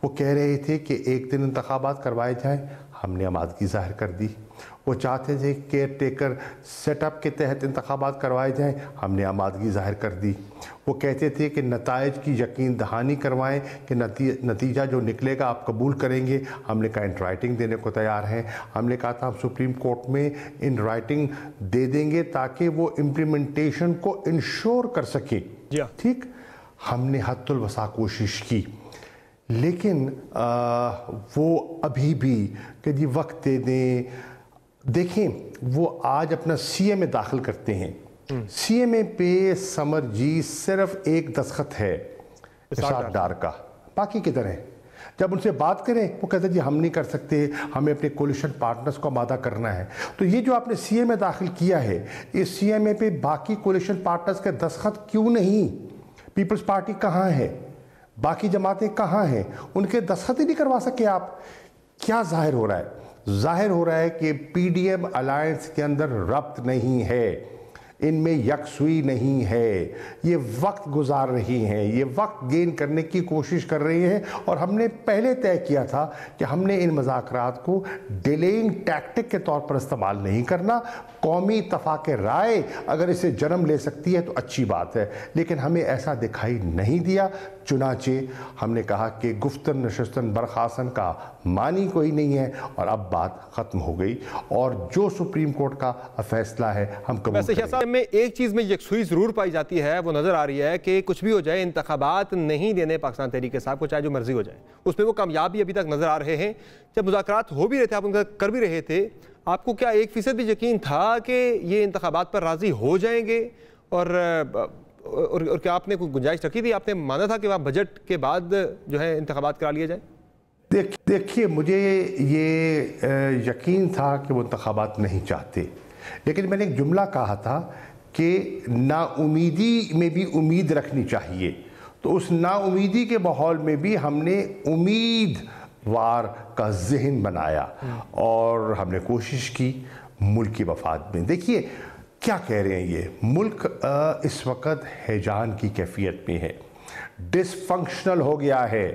Speaker 2: वो कह रहे थे कि एक दिन इंतखाबात करवाए जाएं, हमने आमादगी ज़ाहिर कर दी। वो चाहते थे केयर टेकर सेटअप के तहत इंतखाबात करवाए जाएं, हमने आमादगी ज़ाहिर कर दी। वो कहते थे कि नताइज की यकीन दहानी करवाएं कि नतीजा जो निकलेगा आप कबूल करेंगे, हमने कहा इन राइटिंग देने को तैयार हैं। हमने कहा था हम सुप्रीम कोर्ट में इन राइटिंग दे देंगे ताकि वो इम्प्लीमेंटेशन को इंश्योर कर सके। ठीक, हमने हद्दुल वसा कोशिश की, लेकिन वो अभी भी कि जी वक्त दे दें। देखें, वो आज अपना CMA दाखिल करते हैं, CMA पे समर जी सिर्फ एक दस्तखत है इसाक डार का, बाकी किधर है? जब उनसे बात करें वो कहते हैं जी हम नहीं कर सकते, हमें अपने कोलिशन पार्टनर्स को आमादा करना है। तो ये जो आपने CMA दाखिल किया है, इस CMA पे बाकी कोलिशन पार्टनर्स के दस्तखत क्यों नहीं? पीपल्स पार्टी कहाँ है, बाकी जमातें कहाँ हैं? उनके दस्तखत ही नहीं करवा सके आप। क्या जाहिर हो रहा है? जाहिर हो रहा है कि PDM अलायंस के अंदर रब्त नहीं है। इनमें यकसुई नहीं है, ये वक्त गुजार रही हैं, ये वक्त गेन करने की कोशिश कर रही हैं। और हमने पहले तय किया था कि हमने इन मुज़ाकरात को डिलेइंग टैक्टिक के तौर पर इस्तेमाल नहीं करना। कौमी इत्तफ़ाक़ राय अगर इसे जन्म ले सकती है तो अच्छी बात है, लेकिन हमें ऐसा दिखाई नहीं दिया। चुनाचे हमने कहा कि गुफ्तन नशस्तन बरखासन का मानी कोई नहीं है और अब बात ख़त्म हो गई और जो सुप्रीम कोर्ट का फैसला है हम कबूल करेंगे।
Speaker 1: में एक चीज़ में यकसुई ज़रूर पाई जाती है, वो नज़र आ रही है कि कुछ भी हो जाए इंतखाबात नहीं देने पाकिस्तान तहरीक साहब को, चाहे जो मर्जी हो जाए। उसमें वो कामयाबी अभी तक नज़र आ रहे हैं। जब मुज़ाकरात हो भी रहे थे, आप उनका कर भी रहे थे, आपको क्या 1% भी यकीन था कि ये इंतखाबात पर राज़ी हो जाएंगे? और क्या आपने कोई गुंजाइश रखी थी, आपने माना था कि वहाँ बजट के बाद जो है इंतखाबात करा लिए जाए?
Speaker 2: देखिए, मुझे ये यकीन था कि वो इंतखाबात नहीं चाहते, लेकिन मैंने एक जुमला कहा था कि नाउमीदी में भी उम्मीद रखनी चाहिए। तो उस नाउमीदी के माहौल में भी हमने उम्मीदवार का जहन बनाया और हमने कोशिश की मुल्क की मफाद में। देखिए क्या कह रहे हैं ये मुल्क इस वक्त हैजान की कैफियत में है, डिसफंक्शनल हो गया है।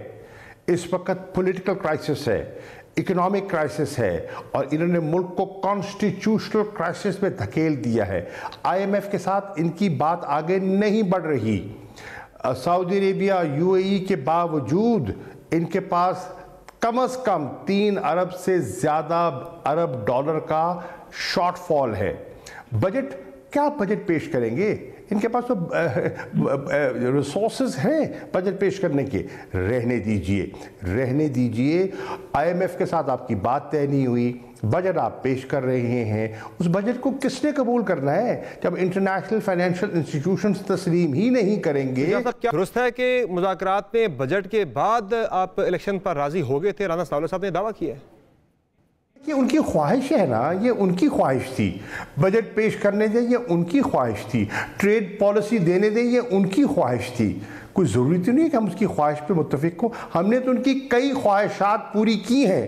Speaker 2: इस वक्त पॉलिटिकल क्राइसिस है, इकोनॉमिक क्राइसिस है और इन्होंने मुल्क को कॉन्स्टिट्यूशनल क्राइसिस में धकेल दिया है। IMF के साथ इनकी बात आगे नहीं बढ़ रही। सऊदी अरेबिया, UAE के बावजूद इनके पास कम से कम 3 अरब से ज़्यादा अरब डॉलर का शॉर्टफॉल है। बजट क्या बजट पेश करेंगे? इनके पास तो रिसोर्सेज हैं बजट पेश करने के। रहने दीजिए। IMF के साथ आपकी बात तय नहीं हुई, बजट आप पेश कर रहे हैं। उस बजट को किसने कबूल करना है जब इंटरनेशनल फाइनेंशियल इंस्टीट्यूशंस तस्लीम ही नहीं करेंगे?
Speaker 1: क्या दुरुस्त है कि मुज़ाकरात में बजट के बाद आप इलेक्शन पर राजी हो गए थे? राना सलाउल्लाह साहब ने दावा किया है।
Speaker 2: ये उनकी ख्वाहिश है ना, ये उनकी ख्वाहिश थी। बजट पेश करने दें, ये उनकी ख्वाहिश थी। ट्रेड पॉलिसी देने दें, ये उनकी ख्वाहिश थी। कोई ज़रूरी तो नहीं है कि हम उसकी ख्वाहिश पे मुत्तफिक हो। हमने तो उनकी कई ख्वाहिशात पूरी की हैं,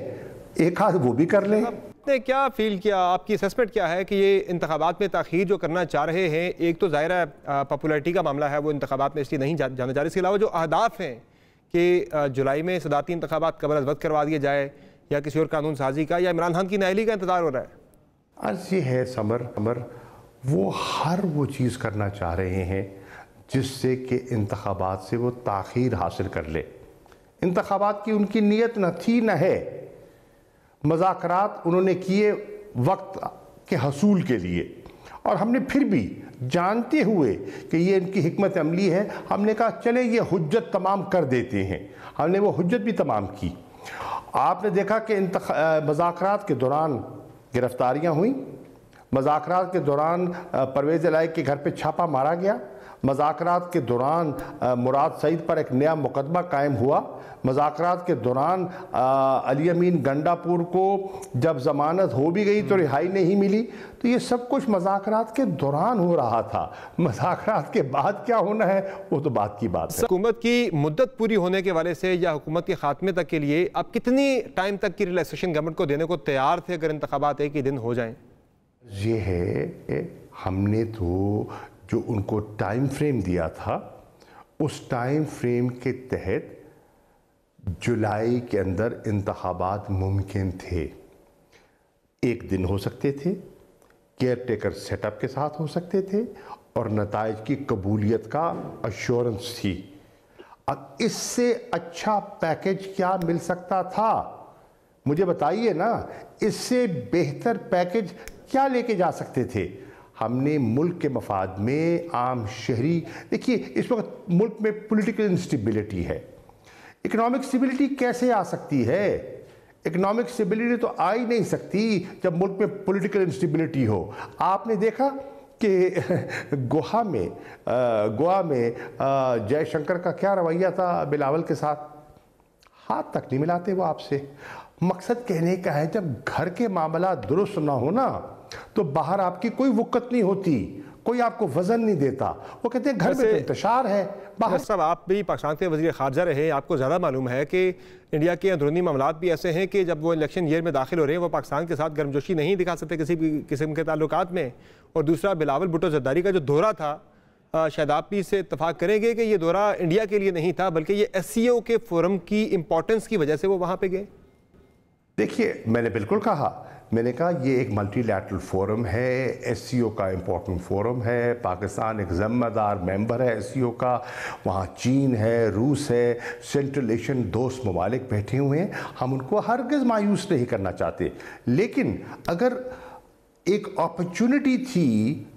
Speaker 2: एक हाथ वो भी कर लें।
Speaker 1: आपने क्या फील किया, आपकी असेसमेंट क्या है कि ये इंतखाबात में ताख़ीर जो करना चाह रहे हैं? एक तो ज़ाहिर है पॉपुलैरिटी का मामला है, वो इंतखाबात में इसलिए नहीं जाना चाह रहे। इसके अलावा जो अहदाफ हैं कि जुलाई में सदारती इंतखाबात कबल अज़ वक्त करवा दिए जाए या किसी और कानून साजी का, या इमरान खान की नाअहली का इंतजार हो रहा है?
Speaker 2: अर्ज़ ये है समर, वो हर वो चीज़ करना चाह रहे हैं जिससे कि इंतखाबात से वो ताख़ीर हासिल कर ले। इंतखाबात की उनकी नीयत न थी न है। मुज़ाकरात उन्होंने किए वक्त के हसूल के लिए, और हमने फिर भी जानते हुए कि ये इनकी हिकमत अमली है, हमने कहा चले ये हुज्जत तमाम कर देते हैं। हमने वो हुज्जत भी तमाम की। आपने देखा कि मुज़ाकरात के दौरान गिरफ्तारियां हुई, मुज़ाकरात के दौरान परवेज़ इलाही के घर पे छापा मारा गया, मुज़ाकरात के दौरान मुराद सईद पर एक नया मुकदमा कायम हुआ, मुज़ाकरात के दौरान अली अमीन गंडापुर को जब ज़मानत हो भी गई तो रिहाई नहीं मिली। तो ये सब कुछ मुज़ाकरात के दौरान हो रहा था। मुज़ाकरात के बाद क्या होना है वो तो बात की बात है।
Speaker 1: हुकूमत की मुद्दत पूरी होने के वाले से या हुकूमत के खात्मे तक के लिए आप कितनी टाइम तक की रिलैक्सेशन गवर्नमेंट को देने को तैयार थे अगर इंतखाबात एक ही दिन हो जाएं?
Speaker 2: ये है, हमने तो जो उनको टाइम फ्रेम दिया था उस टाइम फ्रेम के तहत जुलाई के अंदर इंतखाबात मुमकिन थे। एक दिन हो सकते थे, केयर टेकर सेटअप के साथ हो सकते थे और नताइज की कबूलियत का अश्योरेंस थी। अब इससे अच्छा पैकेज क्या मिल सकता था? मुझे बताइए ना, इससे बेहतर पैकेज क्या लेके जा सकते थे? हमने मुल्क के मफाद में आम शहरी, देखिए इस वक्त मुल्क में पॉलिटिकल इंस्टेबिलिटी है। इकोनॉमिक स्टेबिलिटी कैसे आ सकती है? इकोनॉमिक स्टेबिलिटी तो आ ही नहीं सकती जब मुल्क में पॉलिटिकल इंस्टेबिलिटी हो। आपने देखा कि गोवा में जयशंकर का क्या रवैया था बिलावल के साथ? हाथ तक नहीं मिलाते वो आपसे। मकसद कहने का है जब घर के मामला दुरुस्त ना हो ना तो बाहर आपकी कोई वक़्त नहीं होती, कोई आपको वजन नहीं देता। वो कहते हैं घर में तो इंतशार है बाहर।
Speaker 1: साहब, आप भी पाकिस्तान के वज़ीर ख़ारजा रहे, आपको ज़्यादा मालूम है कि इंडिया के अंदरूनी मामलात भी ऐसे हैं कि जब वो इलेक्शन ईयर में दाखिल हो रहे हैं वो पाकिस्तान के साथ गर्मजोशी नहीं दिखा सकते किसी भी किस्म के ताल्लुकात में। और दूसरा, बिलावल भुट्टो जरदारी का जो दौरा था, शायद आप भी इससे इत्तफाक करेंगे कि ये दौरा इंडिया के लिए नहीं था बल्कि ये SCO के फोरम की इंपॉर्टेंस की वजह से वो वहाँ पे गए।
Speaker 2: देखिए, मैंने बिल्कुल कहा, मैंने कहा ये एक मल्टीलैटरल फोरम है, SCO का इम्पोर्टेंट फोरम है, पाकिस्तान एक ज़िम्मेदार मेंबर है SCO का, वहाँ चीन है, रूस है, सेंट्रल एशियन दोस्त ममालिक बैठे हुए हैं, हम उनको हरगिज़ मायूस नहीं करना चाहते। लेकिन अगर एक अपॉर्चुनिटी थी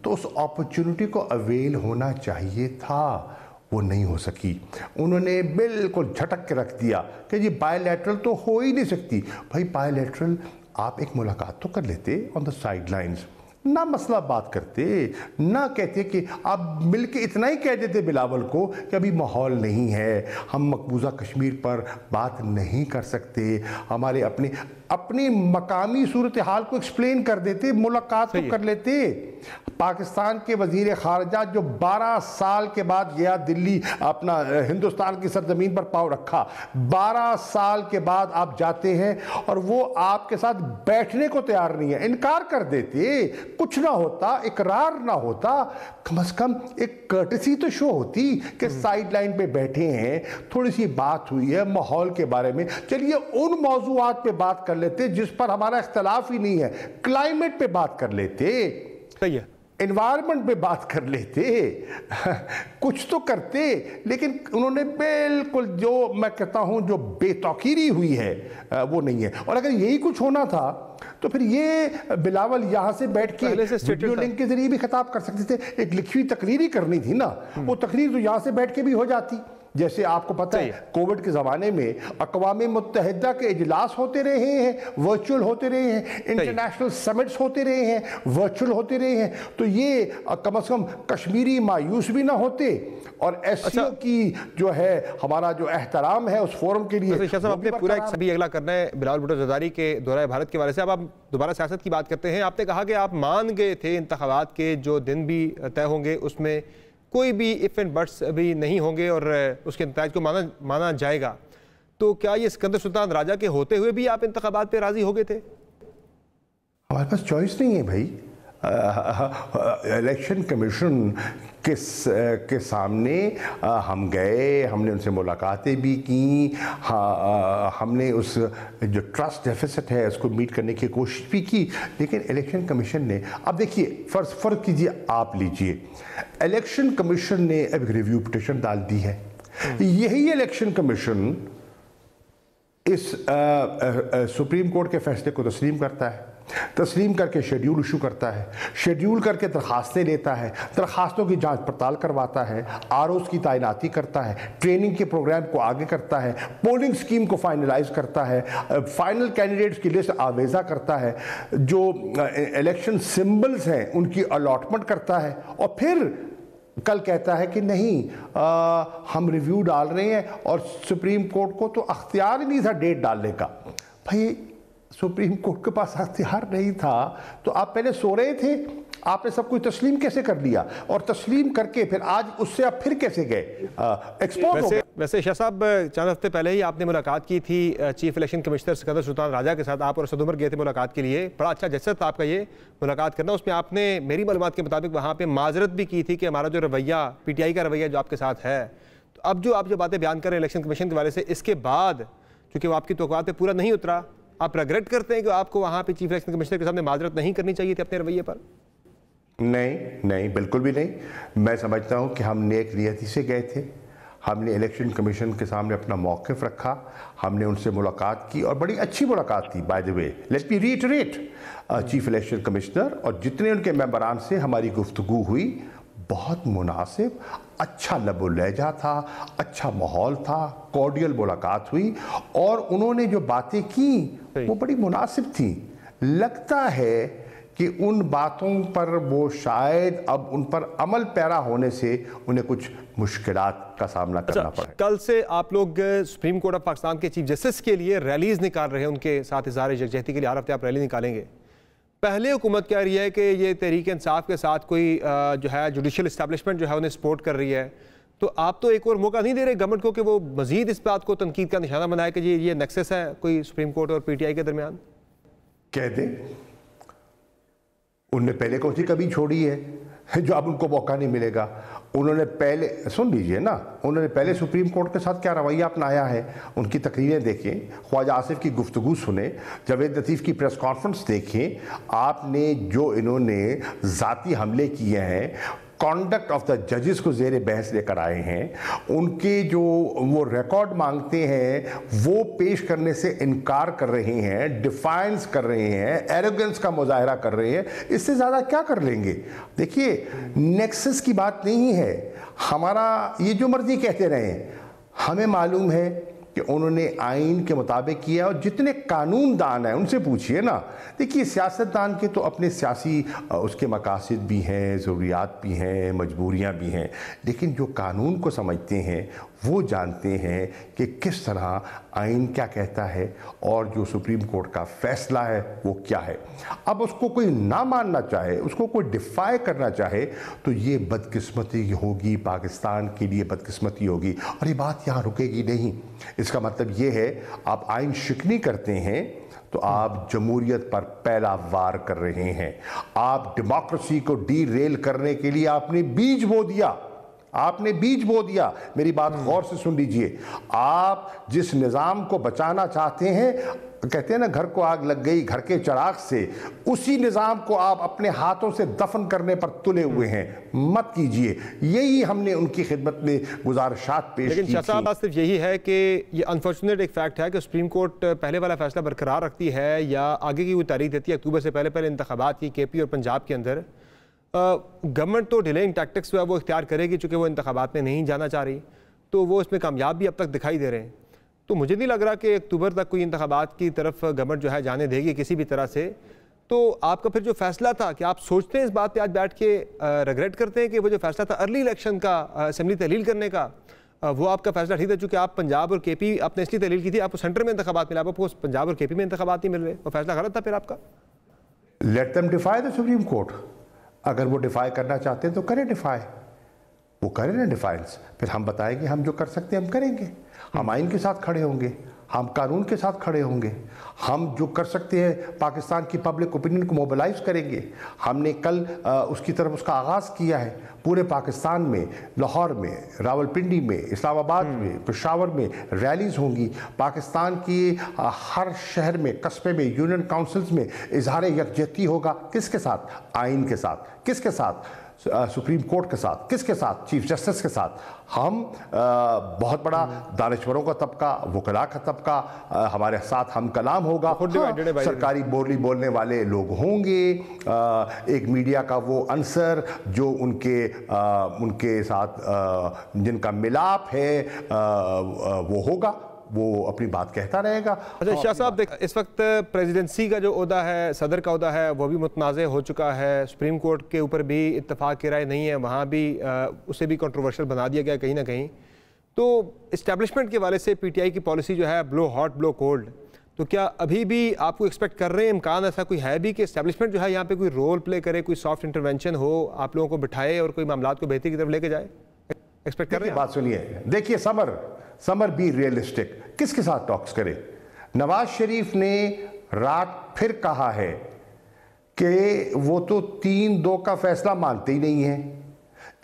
Speaker 2: तो उस अपॉर्चुनिटी को अवेल होना चाहिए था, वो नहीं हो सकी। उन्होंने बिल्कुल झटक के रख दिया कि जी बायलैटरल तो हो ही नहीं सकती। भाई बायलैटरल आप एक मुलाकात तो कर लेते ऑन द साइडलाइंस, ना मसला बात करते, ना कहते कि आप मिलके इतना ही कह देते बिलावल को कि अभी माहौल नहीं है, हम मकबूजा कश्मीर पर बात नहीं कर सकते, हमारे अपनी मकामी सूरत हाल को एक्सप्लेन कर देते, मुलाकात तो कर लेते। पाकिस्तान के वजीर खारजा जो 12 साल के बाद गया दिल्ली, अपना हिंदुस्तान की सरजमीन पर पाँव रखा, 12 साल के बाद आप जाते हैं और वो आपके साथ बैठने को तैयार नहीं है, इनकार कर देते। कुछ ना होता, इकरार ना होता, कम से कम एक कर्टसी तो शो होती कि साइड लाइन पे बैठे हैं, थोड़ी सी बात हुई है माहौल के बारे में, चलिए उन मौजूआत पे बात कर लेते जिस पर हमारा इख्तलाफ ही नहीं है, क्लाइमेट पे बात कर लेते,
Speaker 1: सही है,
Speaker 2: एनवायरनमेंट पे बात कर लेते, कुछ तो करते। लेकिन उन्होंने बिल्कुल, जो मैं कहता हूं जो बेतौकीरी हुई है वो नहीं है। और अगर यही कुछ होना था तो फिर ये बिलावल यहाँ से बैठ के वीडियो लिंक के जरिए भी खिताब कर सकते थे, एक लिखी हुई तकरीर ही करनी थी ना, वो तकरीर तो यहाँ से बैठ के भी हो जाती। जैसे आपको पता है कोविड के ज़माने में अक़वाम मुत्तहिदा के इजलास होते रहे हैं, वर्चुअल होते रहे हैं, इंटरनेशनल समिट्स होते रहे हैं, वर्चुअल होते रहे हैं, तो ये कम से कम कश्मीरी मायूस भी ना होते और SCO की जो है हमारा जो एहतराम है उस फोरम के लिए।
Speaker 1: आपने पूरा एक सभी अगला करना है बिलावल भुट्टो जरदारी के दौरा भारत के बारे से। अब आप दोबारा सियासत की बात करते हैं। आपने कहा कि आप मान गए थे इंतखाबात के जो दिन भी तय होंगे उसमें कोई भी इफ एंड बट्स अभी नहीं होंगे और उसके नतीजे को माना जाएगा। तो क्या ये सिकंदर सुल्तान राजा के होते हुए भी आप इंतखाबात पे राजी हो गए थे?
Speaker 2: हमारे पास चॉइस नहीं है भाई। इलेक्शन कमीशन के सामने हम गए, हमने उनसे मुलाकातें भी की, हमने उस जो ट्रस्ट डेफिसिट है उसको मीट करने की कोशिश भी की, लेकिन इलेक्शन कमीशन ने, अब देखिए फ़र्ज़ कीजिए, आप लीजिए, इलेक्शन कमीशन ने अब रिव्यू पिटिशन डाल दी है। यही इलेक्शन कमीशन इस सुप्रीम कोर्ट के फैसले को तस्लीम करता है, तस्लीम करके शेड्यूल इशू करता है, शेड्यूल करके दरखास्तें लेता है, दरखास्तों की जांच पड़ताल करवाता है, ROs की तैनाती करता है, ट्रेनिंग के प्रोग्राम को आगे करता है, पोलिंग स्कीम को फाइनलाइज करता है, फाइनल कैंडिडेट्स की लिस्ट आवेजा करता है, जो इलेक्शन सिंबल्स हैं उनकी अलॉटमेंट करता है, और फिर कल कहता है कि नहीं हम रिव्यू डाल रहे हैं, और सुप्रीम कोर्ट को तो अख्तियार ही नहीं था डेट डालने का। भाई सुप्रीम कोर्ट के पास अख्तियार नहीं था तो आप पहले सो रहे थे, आपने सब कुछ तस्लीम कैसे कर लिया, और तस्लीम करके फिर आज उससे आप फिर कैसे गए एक्सपोज हो गए।
Speaker 1: वैसे शाह साहब, चंद हफ्ते पहले ही आपने मुलाकात की थी chief election commissioner Sikandar Sultan Raja के साथ, आप और असद उमर गए थे मुलाकात के लिए, बड़ा अच्छा जैसा था आपका ये मुलाकात करना। उसमें आपने मेरी मालूमात के मुताबिक वहाँ पर माजरत भी की थी कि हमारा जो रवैया, PTI का रवैया जो आपके साथ है, तो अब जो आप जो बातें बयान कर रहे हैं इलेक्शन कमीशन के बारे से, इसके बाद चूँकि वो आपकी तवक्कुआत पे पूरा नहीं उतरा, आप रिग्रेट करते हैं कि आपको वहाँ पे चीफ इलेक्शन कमिश्नर के सामने माजरत नहीं करनी चाहिए थी अपने रवैये पर?
Speaker 2: नहीं, बिल्कुल भी नहीं। मैं समझता हूँ कि हम नेक नियति से गए थे, हमने इलेक्शन कमीशन के सामने अपना मौक़िफ़ रखा, हमने उनसे मुलाकात की और बड़ी अच्छी मुलाकात थी। By the way, let me reiterate, chief election commissioner और जितने उनके मेंबरान से हमारी गुफ्तगू हुई, बहुत मुनासिब, अच्छा लबो लहजा था, अच्छा माहौल था, कॉर्डियल मुलाकात हुई, और उन्होंने जो बातें की वो बड़ी मुनासिब थी। लगता है कि उन बातों पर वो शायद अब उन पर अमल पैरा होने से उन्हें कुछ मुश्किलात का सामना करना पड़े।
Speaker 1: कल से आप लोग सुप्रीम कोर्ट ऑफ पाकिस्तान के चीफ जस्टिस के लिए रैलीज निकाल रहे हैं, उनके साथ इज़हार यकजहती के लिए हर हफ्ते आप रैली निकालेंगे, पहले हुकूमत कह रही है कि ये तहरीक इंसाफ के साथ कोई जो है जुडिशल इस्टेब्लिशमेंट जो है उन्हें सपोर्ट कर रही है, तो आप तो एक और मौका नहीं दे रहे गवर्नमेंट को कि वो मजीद इस बात को तनकीद का निशाना बनाए कि ये नेक्सस है कोई सुप्रीम कोर्ट और पीटीआई के दरमियान?
Speaker 2: कह दे, उनने पहले कौन सी कभी छोड़ी है जो अब उनको मौका नहीं मिलेगा। उन्होंने पहले, सुन लीजिए ना, उन्होंने पहले सुप्रीम कोर्ट के साथ क्या रवैया अपनाया है, उनकी तकरीरें देखें, ख्वाजा आसिफ की गुफ्तगू सुने, जावेद लतीफ़ की प्रेस कॉन्फ्रेंस देखें। आपने जो इन्होंने ज़ाती हमले किए हैं, कॉन्डक्ट ऑफ द जजेस को ज़ेरे बहस लेकर आए हैं, उनके जो वो रिकॉर्ड मांगते हैं वो पेश करने से इनकार कर रहे हैं, डिफाइंस कर रहे हैं, एरोगेंस का मुजाहरा कर रहे हैं, इससे ज़्यादा क्या कर लेंगे। देखिए, नेक्सस की बात नहीं है, हमारा ये जो मर्जी कहते रहे, हमें मालूम है कि उन्होंने आइन के मुताबिक किया। और जितने कानूनदान हैं उनसे पूछिए ना। देखिए, सियासतदान के तो अपने सियासी उसके मकासद भी हैं, ज़रूरियात भी हैं, मजबूरियां भी हैं, लेकिन जो कानून को समझते हैं वो जानते हैं कि किस तरह आइन क्या कहता है और जो सुप्रीम कोर्ट का फैसला है वो क्या है। अब उसको कोई ना मानना चाहे, उसको कोई डिफाई करना चाहे, तो ये बदकिस्मती होगी, पाकिस्तान के लिए बदकिस्मती होगी। और ये बात यहाँ रुकेगी नहीं। इसका मतलब ये है, आप आइन शिकनी करते हैं तो आप जमहूरियत पर पहला वार कर रहे हैं। आप डेमोक्रेसी को डी रेल करने के लिए आपने बीज बो दिया, आपने बीज बो दिया। मेरी बात गौर से सुन लीजिए। आप जिस निज़ाम को बचाना चाहते हैं, कहते हैं ना घर को आग लग गई घर के चिराग से, उसी निज़ाम को आप अपने हाथों से दफन करने पर तुले हुए हैं। मत कीजिए। यही हमने उनकी खिदमत में गुजारिशात पेश की।
Speaker 1: लेकिन शाह साहब, सिर्फ यही है कि ये अनफॉर्चुनेट एक फैक्ट है कि सुप्रीम कोर्ट पहले वाला फैसला बरकरार रखती है या आगे की कोई तारीख देती है अक्टूबर से पहले इंतखाबात की केपी और पंजाब के अंदर। गवर्नमेंट तो डिलेइंग टैक्टिक्स वो इख्तियार करेगी, चूँकि वो इंतखाबात में नहीं जाना चाह रही, तो वो इसमें कामयाब भी अब तक दिखाई दे रहे हैं। तो मुझे नहीं लग रहा कि अक्टूबर तक कोई इंतखाबात की तरफ गवर्नमेंट जो है जाने देगी किसी भी तरह से। तो आपका फिर जो फैसला था, कि आप सोचते हैं इस बात पे आज बैठ के, रिग्रेट करते हैं कि वो जो फैसला था अर्ली इलेक्शन का, असेंबली तहलील करने का, वो आपका फैसला ठीक था? चूँकि आप पंजाब और केपी आपने इसलिए तहलील की थी, आपको सेंटर में इंतखाबात मिला, आपको पंजाब और केपी में इंतखाबात नहीं मिल रहे, वो फैसला गलत था फिर आपका?
Speaker 2: Let them defy the supreme court. अगर वो डिफाई करना चाहते हैं तो करें डिफाई, वो करें ना डिफाइंस, फिर हम बताएंगे हम जो कर सकते हैं हम करेंगे। हम आइन के साथ खड़े होंगे, हम कानून के साथ खड़े होंगे, हम जो कर सकते हैं पाकिस्तान की पब्लिक ओपिनियन को मोबिलाइज करेंगे। हमने कल उसकी तरफ उसका आगाज़ किया है। पूरे पाकिस्तान में, लाहौर में, रावलपिंडी में, इस्लामाबाद में, पेशावर में रैलीज होंगी। पाकिस्तान की हर शहर में, कस्बे में, यूनियन काउंसिल्स में इजहार यकजहती होगा। किसके साथ? आइन के साथ। किसके साथ? सुप्रीम कोर्ट के साथ। किसके साथ? चीफ जस्टिस के साथ। हम बहुत बड़ा दानिश्वरों का तबका, वकला का तबका हमारे साथ हम कलाम होगा। सरकारी बोली बोलने वाले लोग होंगे, एक मीडिया का वो अंसर जो उनके साथ जिनका मिलाप है वो होगा, वो अपनी बात कहता रहेगा।
Speaker 1: अच्छा शाह साहब, देख, इस वक्त प्रेसिडेंसी का जो ओहदा है, सदर का ओहदा है, वो भी मुतनाज़ हो चुका है। सुप्रीम कोर्ट के ऊपर भी इत्तफाक की राय नहीं है, वहाँ भी उसे भी कंट्रोवर्शियल बना दिया गया कहीं ना कहीं। तो इस्टेब्लिशमेंट के वाले से पीटीआई की पॉलिसी जो है ब्लो हॉट ब्लो कोल्ड, तो क्या अभी भी आपको एक्सपेक्ट कर रहे हैं, इम्कान ऐसा कोई है भी कि इस्टेब्लिशमेंट जो है यहाँ पे कोई रोल प्ले करे, कोई सॉफ्ट इंटरवेंशन हो, आप लोगों को बिठाए और कोई मामला को बेहतरी की तरफ लेके जाए? एक्सपेक्ट कर रहे हैं?
Speaker 2: बात सुनिए, देखिए, समर बी रियलिस्टिक। किसके साथ टॉक्स करे? नवाज शरीफ ने रात फिर कहा है कि वो तो 3-2 का फैसला मानते ही नहीं है।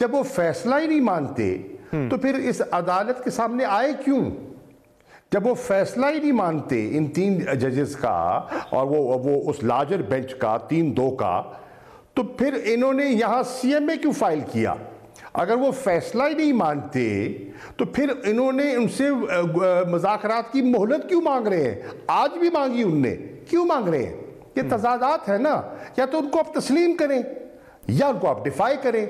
Speaker 2: जब वो फैसला ही नहीं मानते तो फिर इस अदालत के सामने आए क्यों? जब वो फैसला ही नहीं मानते इन 3 जजेस का और वो उस लार्जर बेंच का 3-2 का, तो फिर इन्होंने यहां सीएमए क्यों फाइल किया? अगर वो फैसला ही नहीं मानते तो फिर इन्होंने उनसे मुज़ाकरात की मोहलत क्यों मांग रहे हैं? आज भी मांगी उनने, क्यों मांग रहे हैं? ये तजादात है ना। या तो उनको आप तस्लीम करें या उनको आप डिफाई करें।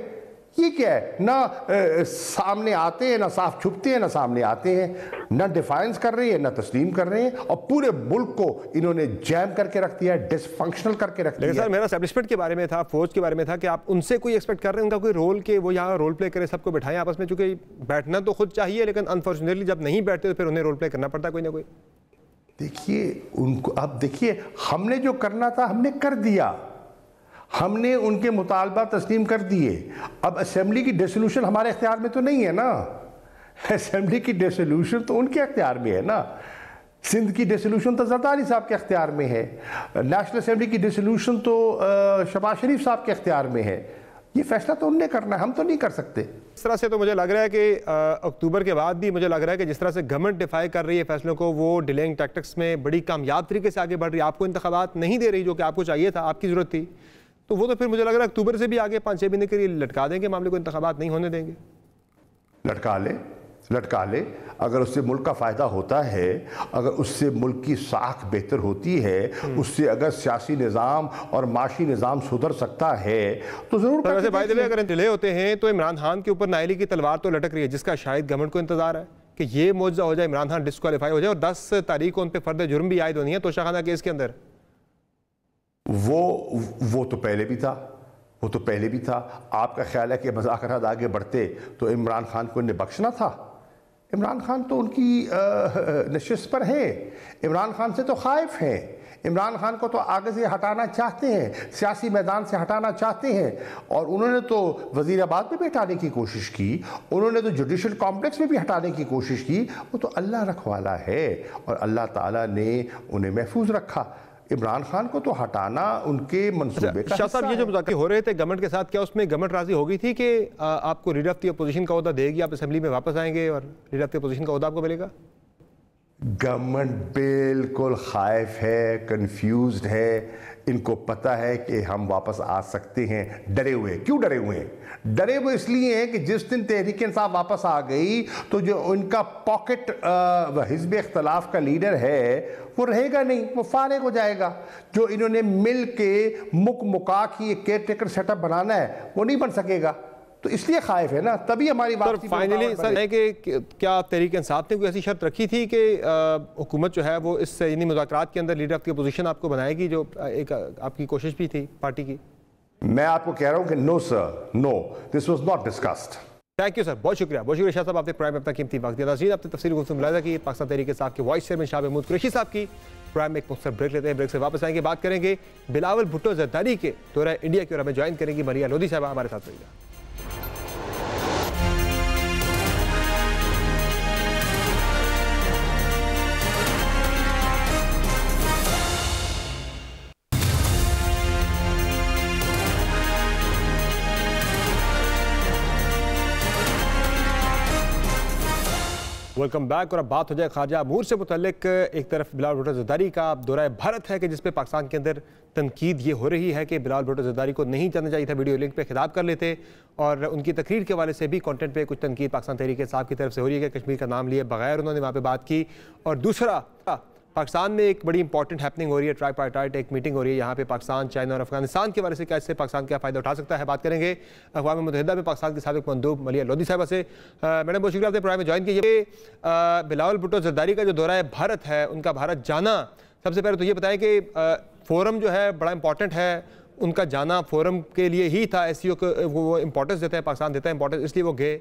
Speaker 2: ये क्या है? ना सामने आते हैं, ना साफ छुपते हैं, ना सामने आते हैं, ना डिफाइंस कर रहे हैं, ना तस्लीम कर रहे हैं, और पूरे मुल्क को इन्होंने जैम करके रख दिया है, डिसफंक्शनल करके रख दिया है।
Speaker 1: सर, मेरा एस्टेब्लिशमेंट के बारे में था, फौज के बारे में था कि आप उनसे कोई एक्सपेक्ट कर रहे हैं, उनका कोई रोल के वो यहाँ रोल प्ले करे, सबको बैठाएं आपस में, चूंकि बैठना तो खुद चाहिए, लेकिन अनफॉर्चुनेटली जब नहीं बैठते तो फिर उन्हें रोल प्ले करना पड़ता है कोई ना कोई।
Speaker 2: देखिए, उनको अब देखिए, हमने जो करना था हमने कर दिया। हमने उनके मुतालबा तस्लीम कर दिए। अब असेंबली की डिसोल्यूशन हमारे इख्तियार में तो नहीं है ना, असेंबली की डिसोल्यूशन तो उनके इख्तियार में है ना। सिंध की डिसोल्यूशन तो जरदारी साहब के इख्तियार में है, नेशनल असेंबली की डिसोल्यूशन तो शहबाज शरीफ साहब के इख्तियार में है। ये फैसला तो उनने करना है, हम तो नहीं कर सकते।
Speaker 1: इस तरह से तो मुझे लग रहा है कि अक्टूबर के बाद भी मुझे लग रहा है कि जिस तरह से गवर्नमेंट डिफाई कर रही है फैसलों को, वो डिलेइंग टैक्टिक्स में बड़ी कामयाब तरीके से आगे बढ़ रही है, आपको इंतखाबात नहीं दे रही जो कि आपको चाहिए था, आपकी ज़रूरत थी, तो वो तो फिर मुझे लग रहा है अक्टूबर से भी आगे 5-6 महीने के लिए लटका देंगे मामले को, इंतखाबात नहीं होने देंगे।
Speaker 2: लटका ले, अगर उससे मुल्क का फ़ायदा होता है, अगर उससे मुल्क की साख बेहतर होती है, उससे अगर सियासी निज़ाम और माशी निज़ाम सुधर सकता है तो ज़रूर।
Speaker 1: वैसे बाय द वे अगर डिले होते हैं तो इमरान खान के ऊपर नायली की तलवार तो लटक रही है, जिसका शायद गवर्नमेंट को इंतजार है कि ये मौजूदा हो जाए, इमरान खान डिस्क्वालीफाई हो जाए और 10 तारीख को उन पर फर्द जुर्म भी आयद होनी है तोशाखाना केस के अंदर।
Speaker 2: वो तो पहले भी था। आपका ख्याल है कि मुज़ाकरात आगे बढ़ते तो इमरान खान को इन्हें बख्शना था? इमरान खान तो उनकी नशिस्त पर है, इमरान खान से तो खाइफ हैं, इमरान खान को तो आगे से हटाना चाहते हैं, सियासी मैदान से हटाना चाहते हैं। और उन्होंने तो वज़ीराबाद में भी हटाने की कोशिश की, उन्होंने तो जुडिशल कॉम्प्लेक्स में भी हटाने की कोशिश की। वो तो अल्लाह रखवाला है और अल्लाह ताला ने उन्हें महफूज रखा। इमरान खान को तो हटाना उनके मंसूबे का
Speaker 1: शाह साहब, ये जो मुज़ाकरे हो रहे थे गवर्नमेंट के साथ, क्या उसमें गवर्नमेंट राजी हो गई थी कि आपको लीडर ऑफ द अपोजिशन का ओहदा देगी, आप असेंबली में वापस आएंगे और लीडर ऑफ द अपोजिशन का ओहदा आपको मिलेगा?
Speaker 2: गवर्नमेंट बिल्कुल खाइफ है, कंफ्यूज्ड है, इनको पता है कि हम वापस आ सकते हैं। डरे हुए क्यों डरे हुए हैं? डरे हुए इसलिए हैं कि जिस दिन तहरीक इंसाफ वापस आ गई तो जो उनका पॉकेट हिज़्ब इख्तलाफ का लीडर है वो रहेगा नहीं, वो फारिग हो जाएगा। जो इन्होंने मिल के मुका की एक केयर टेकर सेटअप बनाना है वो नहीं बन सकेगा, तो इसलिए खाइफ है ना, तभी हमारी वापसी।
Speaker 1: फाइनली सर है कि क्या तहरीक इंसाफ ने कोई ऐसी शर्त रखी थी कि हुकूमत जो है वो इस यानी मुज़ाकरात के अंदर लीडर ऑफ द अपोजिशन आपको बनाएगी, जो एक आपकी कोशिश भी थी पार्टी की?
Speaker 2: मैं आपको कह रहा हूं कि no sir, no, this was not discussed.
Speaker 1: Thank you sir, बहुत शुक्रिया शाह साहब, आपने प्राइम में अपना कीमती वक्त दिया। नाज़रीन, आपने तफसील गुफ्तगू मुलाहिज़ा की पाकिस्तान तहरीक इंसाफ के वाइस चेयरमैन शाह महमूद कुरैशी साहब की। प्राइम में एक मुख्तसर ब्रेक लेते हैं, ब्रेक से वापस आएंगे, बात करेंगे बिलावल भुट्टो ज़रदारी के दौरे इंडिया की, और हमें ज्वाइन करेंगी मरिया लोधी साहब। हमारे साथ रहिएगा। Welcome back. और अब बात हो जाए ख़ारजा अमूर से मुतल्लिक। एक तरफ बिलावल भुट्टो ज़रदारी का दौरा भारत है कि जिस पे पाकिस्तान के अंदर तनकीद ये हो रही है कि बिलावल भुट्टो ज़रदारी को नहीं जाना चाहिए था, वीडियो लिंक पे खिताब कर लेते, और उनकी तकरीर के हवाले से भी कंटेंट पे कुछ तनकीद पाकिस्तान तहरीक इंसाफ की तरफ से हो रही है कि कश्मीर का नाम लिए बगैर उन्होंने वहाँ पर बात की। और दूसरा, पाकिस्तान में एक बड़ी इंपॉर्टेंट हैपनिंग हो रही है, ट्राईपार्टाइट एक मीटिंग हो रही है यहाँ पे पाकिस्तान, चाइना और अफगानिस्तान के बारे से, कैसे पाकिस्तान क्या फ़ायदा उठा सकता है, बात करेंगे अक़वाम मुत्तहिदा में पाकिस्तान के साबिक़ मंदूब मरिया लोधी साहिबा से। मैडम बहुत शुक्रिया, आपने प्रोग्राम में ज्वाइन किया। बिलावल भुट्टो ज़रदारी का जो दौरा भारत है, उनका भारत जाना, सबसे पहले तो ये बताएं कि फोरम जो है बड़ा इंपॉर्टेंट है, उनका जाना फोरम के लिए ही था, एससीओ को वो इंपॉर्टेंस देते हैं, पाकिस्तान देता है इंपॉर्टेंस, इसलिए वो गए।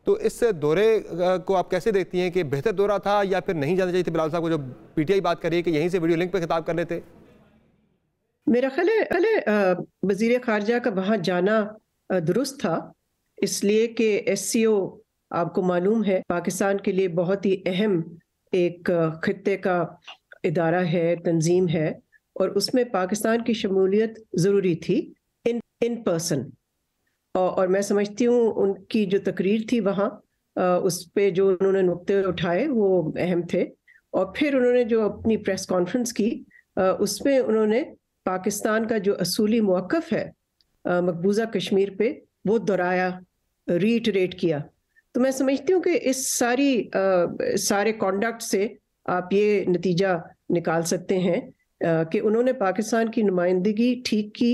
Speaker 1: तो इस दौरे को आप कैसे देखती हैं कि बेहतर दौरा था या फिर नहीं जाना चाहिए था? बिलावल साहब को जो पीटीआई बात कर रही है कि यहीं से वीडियो लिंक पे खिताब कर लेते।
Speaker 5: मेरा ख्याल है वजीर खारजा का वहाँ जाना दुरुस्त था, इसलिए कि एससीओ आपको मालूम है पाकिस्तान के लिए बहुत ही अहम एक खित्ते का इदारा है, तंजीम है, और उसमें पाकिस्तान की शमूलियत ज़रूरी थी इन पर्सन। और मैं समझती हूँ उनकी जो तकरीर थी वहाँ उस पे जो उन्होंने नुक्ते उठाए वो अहम थे। और फिर उन्होंने जो अपनी प्रेस कॉन्फ्रेंस की उसमें उन्होंने पाकिस्तान का जो असूली मौक़िफ़ है मकबूजा कश्मीर पे वो दोहराया, रीइटरेट किया। तो मैं समझती हूँ कि इस सारे कॉन्डक्ट से आप ये नतीजा निकाल सकते हैं कि उन्होंने पाकिस्तान की नुमाइंदगी ठीक की,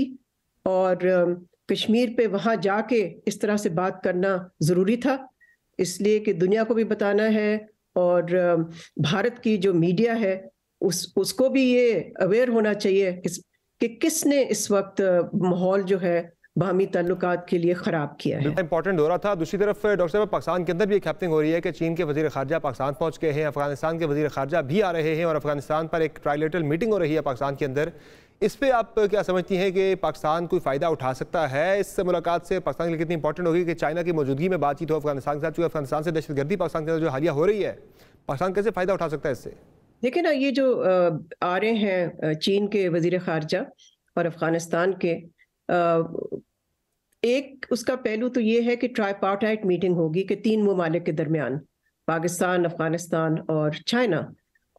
Speaker 5: और कश्मीर पे वहाँ जाके इस तरह से बात करना ज़रूरी था, इसलिए कि दुनिया को भी बताना है, और भारत की जो मीडिया है उसको भी ये अवेयर होना चाहिए कि किसने इस वक्त माहौल जो है बाहमी ताल्लुकात के लिए ख़राब किया है।
Speaker 1: इंपॉर्टेंट दौरा था। दूसरी तरफ डॉक्टर साहब, पाकिस्तान के अंदर भी एक हैपनिंग हो रही है कि चीन के वज़ीर ख़ारजा पाकिस्तान पहुँच गए हैं, अफगानिस्तान के वज़ीर ख़ारजा भी आ रहे हैं, और अफगानिस्तान पर एक ट्राइलेटरल मीटिंग हो रही है पाकिस्तान के अंदर। इस पे आप क्या समझती हैं कि पाकिस्तान कोई फ़ायदा उठा सकता है इस मुलाकात से? पाकिस्तान के लिए कितनी इंपॉर्टेंट होगी कि चाइना की मौजूदगी में बातचीत हो अफगानिस्तान के साथ, चूँकि अफगानिस्तान से दहशतगर्दी पाकिस्तान के अंदर जो हालिया हो रही है, पाकिस्तान कैसे फ़ायदा उठा सकता है इससे?
Speaker 5: देखिए ना, ये जो आ रहे हैं चीन के वजीर खारजा और अफगानिस्तान के, एक उसका पहलू तो ये है कि ट्राईपार्टाइट मीटिंग होगी कि 3 ममालिक के दरमियान, पाकिस्तान, अफगानिस्तान और चाइना,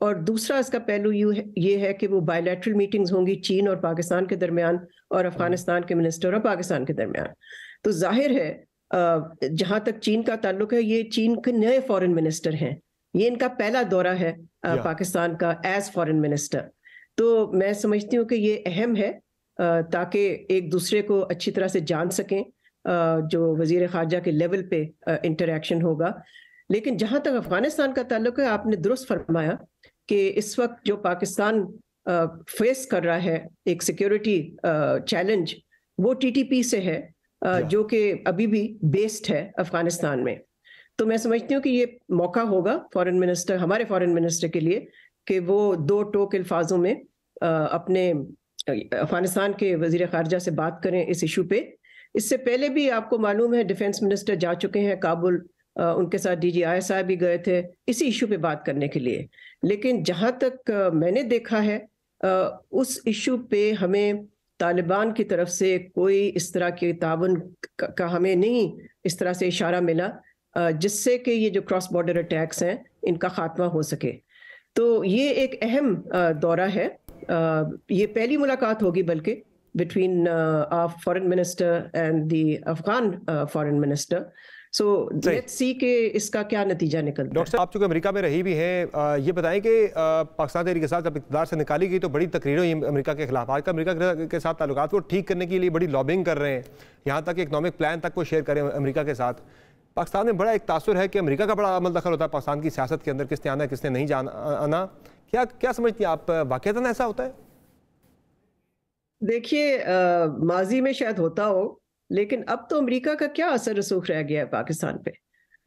Speaker 5: और दूसरा इसका पहलू ये है कि वो बायलैटरल मीटिंग्स होंगी चीन और पाकिस्तान के दरमियान और अफगानिस्तान के मिनिस्टर और पाकिस्तान के दरमियान। तो जाहिर है जहां तक चीन का ताल्लुक है, ये चीन के नए फॉरेन मिनिस्टर हैं, ये इनका पहला दौरा है पाकिस्तान का एज फॉरेन मिनिस्टर। तो मैं समझती हूँ कि ये अहम है ताकि एक दूसरे को अच्छी तरह से जान सकें, जो वजीर खारजा के लेवल पे इंटरेक्शन होगा। लेकिन जहां तक अफगानिस्तान का ताल्लुक है, आपने दुरुस्त फरमाया कि इस वक्त जो पाकिस्तान फेस कर रहा है एक सिक्योरिटी चैलेंज, वो टीटीपी से है, जो कि अभी भी बेस्ड है अफगानिस्तान में। तो मैं समझती हूँ कि ये मौका होगा फॉरेन मिनिस्टर, हमारे फॉरेन मिनिस्टर के लिए, कि वो 2 टोक अल्फाजों में अपने अफगानिस्तान के वजीर खारजा से बात करें इस इशू पे। इससे पहले भी आपको मालूम है डिफेंस मिनिस्टर जा चुके हैं काबुल, उनके साथ DGI भी गए थे इसी इशू पे बात करने के लिए। लेकिन जहां तक मैंने देखा है, उस इशू पे हमें तालिबान की तरफ से कोई इस तरह के ताउन का हमें नहीं इस तरह से इशारा मिला जिससे कि ये जो क्रॉस बॉर्डर अटैक्स हैं इनका खात्मा हो सके। तो ये एक अहम दौरा है, ये पहली मुलाकात होगी बल्कि between foreign minister and the Afghan foreign minister. So let's see कि इसका क्या नतीजा निकलता है।
Speaker 1: डॉक्टर साहब, आप चूँकि अमेरिका में रही भी हैं, ये बताएं कि पाकिस्तान तहरीक के साथ जब इक़्तिदार से निकाली गई तो बड़ी तकरीरें हुई अमेरिका के खिलाफ। आजकल अमेरिका के साथ ताल्लुकात को ठीक करने के लिए बड़ी लॉबिंग कर रहे हैं, यहाँ तक इकनॉमिक प्लान तक को शेयर करें अमेरिका के साथ। पाकिस्तान में बड़ा एक तासुर है कि अमेरिका का बड़ा अमल दखल होता है पाकिस्तान की सियासत के अंदर, किसने आना है किसने नहीं आना। क्या समझती हैं आप, वाक़ईतन ऐसा होता है?
Speaker 5: देखिए, माजी में शायद होता हो, लेकिन अब तो अमेरिका का क्या असर रसूख रह गया है पाकिस्तान पे।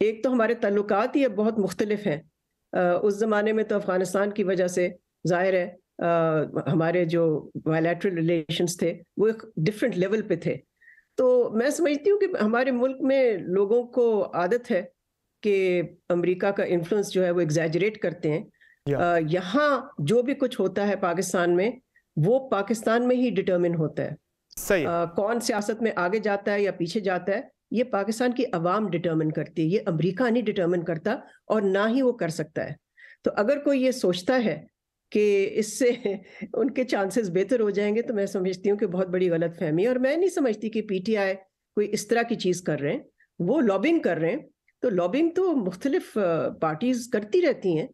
Speaker 5: एक तो हमारे ताल्लुकात ही अब बहुत मुख्तलिफ हैं। उस ज़माने में तो अफगानिस्तान की वजह से जाहिर है हमारे जो बायलैटरल रिलेशंस थे वो एक डिफरेंट लेवल पे थे। तो मैं समझती हूँ कि हमारे मुल्क में लोगों को आदत है कि अमेरिका का इन्फ्लुएंस जो है वो एग्जैजरेट करते हैं। यहाँ जो भी कुछ होता है पाकिस्तान में, वो पाकिस्तान में ही डिटरमिन होता है।
Speaker 1: सही
Speaker 5: कौन सियासत में आगे जाता है या पीछे जाता है, ये पाकिस्तान की अवाम डिटरमिन करती है, ये अमेरिका नहीं डिटरमिन करता और ना ही वो कर सकता है। तो अगर कोई ये सोचता है कि इससे उनके चांसेस बेहतर हो जाएंगे, तो मैं समझती हूँ कि बहुत बड़ी गलत फहमी। और मैं नहीं समझती कि PTI कोई इस तरह की चीज़ कर रहे हैं, वो लॉबिंग कर रहे हैं। तो लॉबिंग तो मुख्तलिफ पार्टीज करती रहती हैं,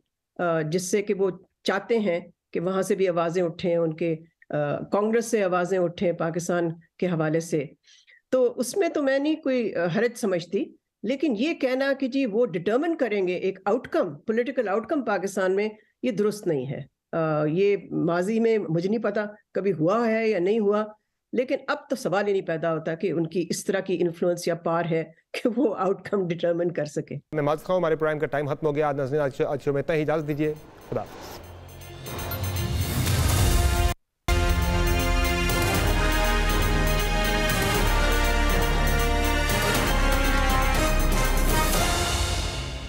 Speaker 5: जिससे कि वो चाहते हैं कि वहाँ से भी आवाज़ें उठें, उनके कांग्रेस से आवाज़ें उठें पाकिस्तान के हवाले से। तो उसमें तो मैं नहीं कोई हरज समझती, लेकिन ये कहना कि जी वो डिटर्मिन करेंगे एक आउटकम, पॉलिटिकल आउटकम पाकिस्तान में, ये दुरुस्त नहीं है। ये माजी में मुझे नहीं पता कभी हुआ है या नहीं हुआ, लेकिन अब तो सवाल ही नहीं पैदा होता कि उनकी इस तरह की इन्फ्लुएंस या पार है कि वो आउटकम डिटर्मिन कर सके।
Speaker 1: मैं माज़ खाऊं, हमारे प्रोग्राम का टाइम खत्म हो गया। आज नाज़रीन, आज में इतना ही, इजाज़त दीजिए। खुदा हाफ़िज़।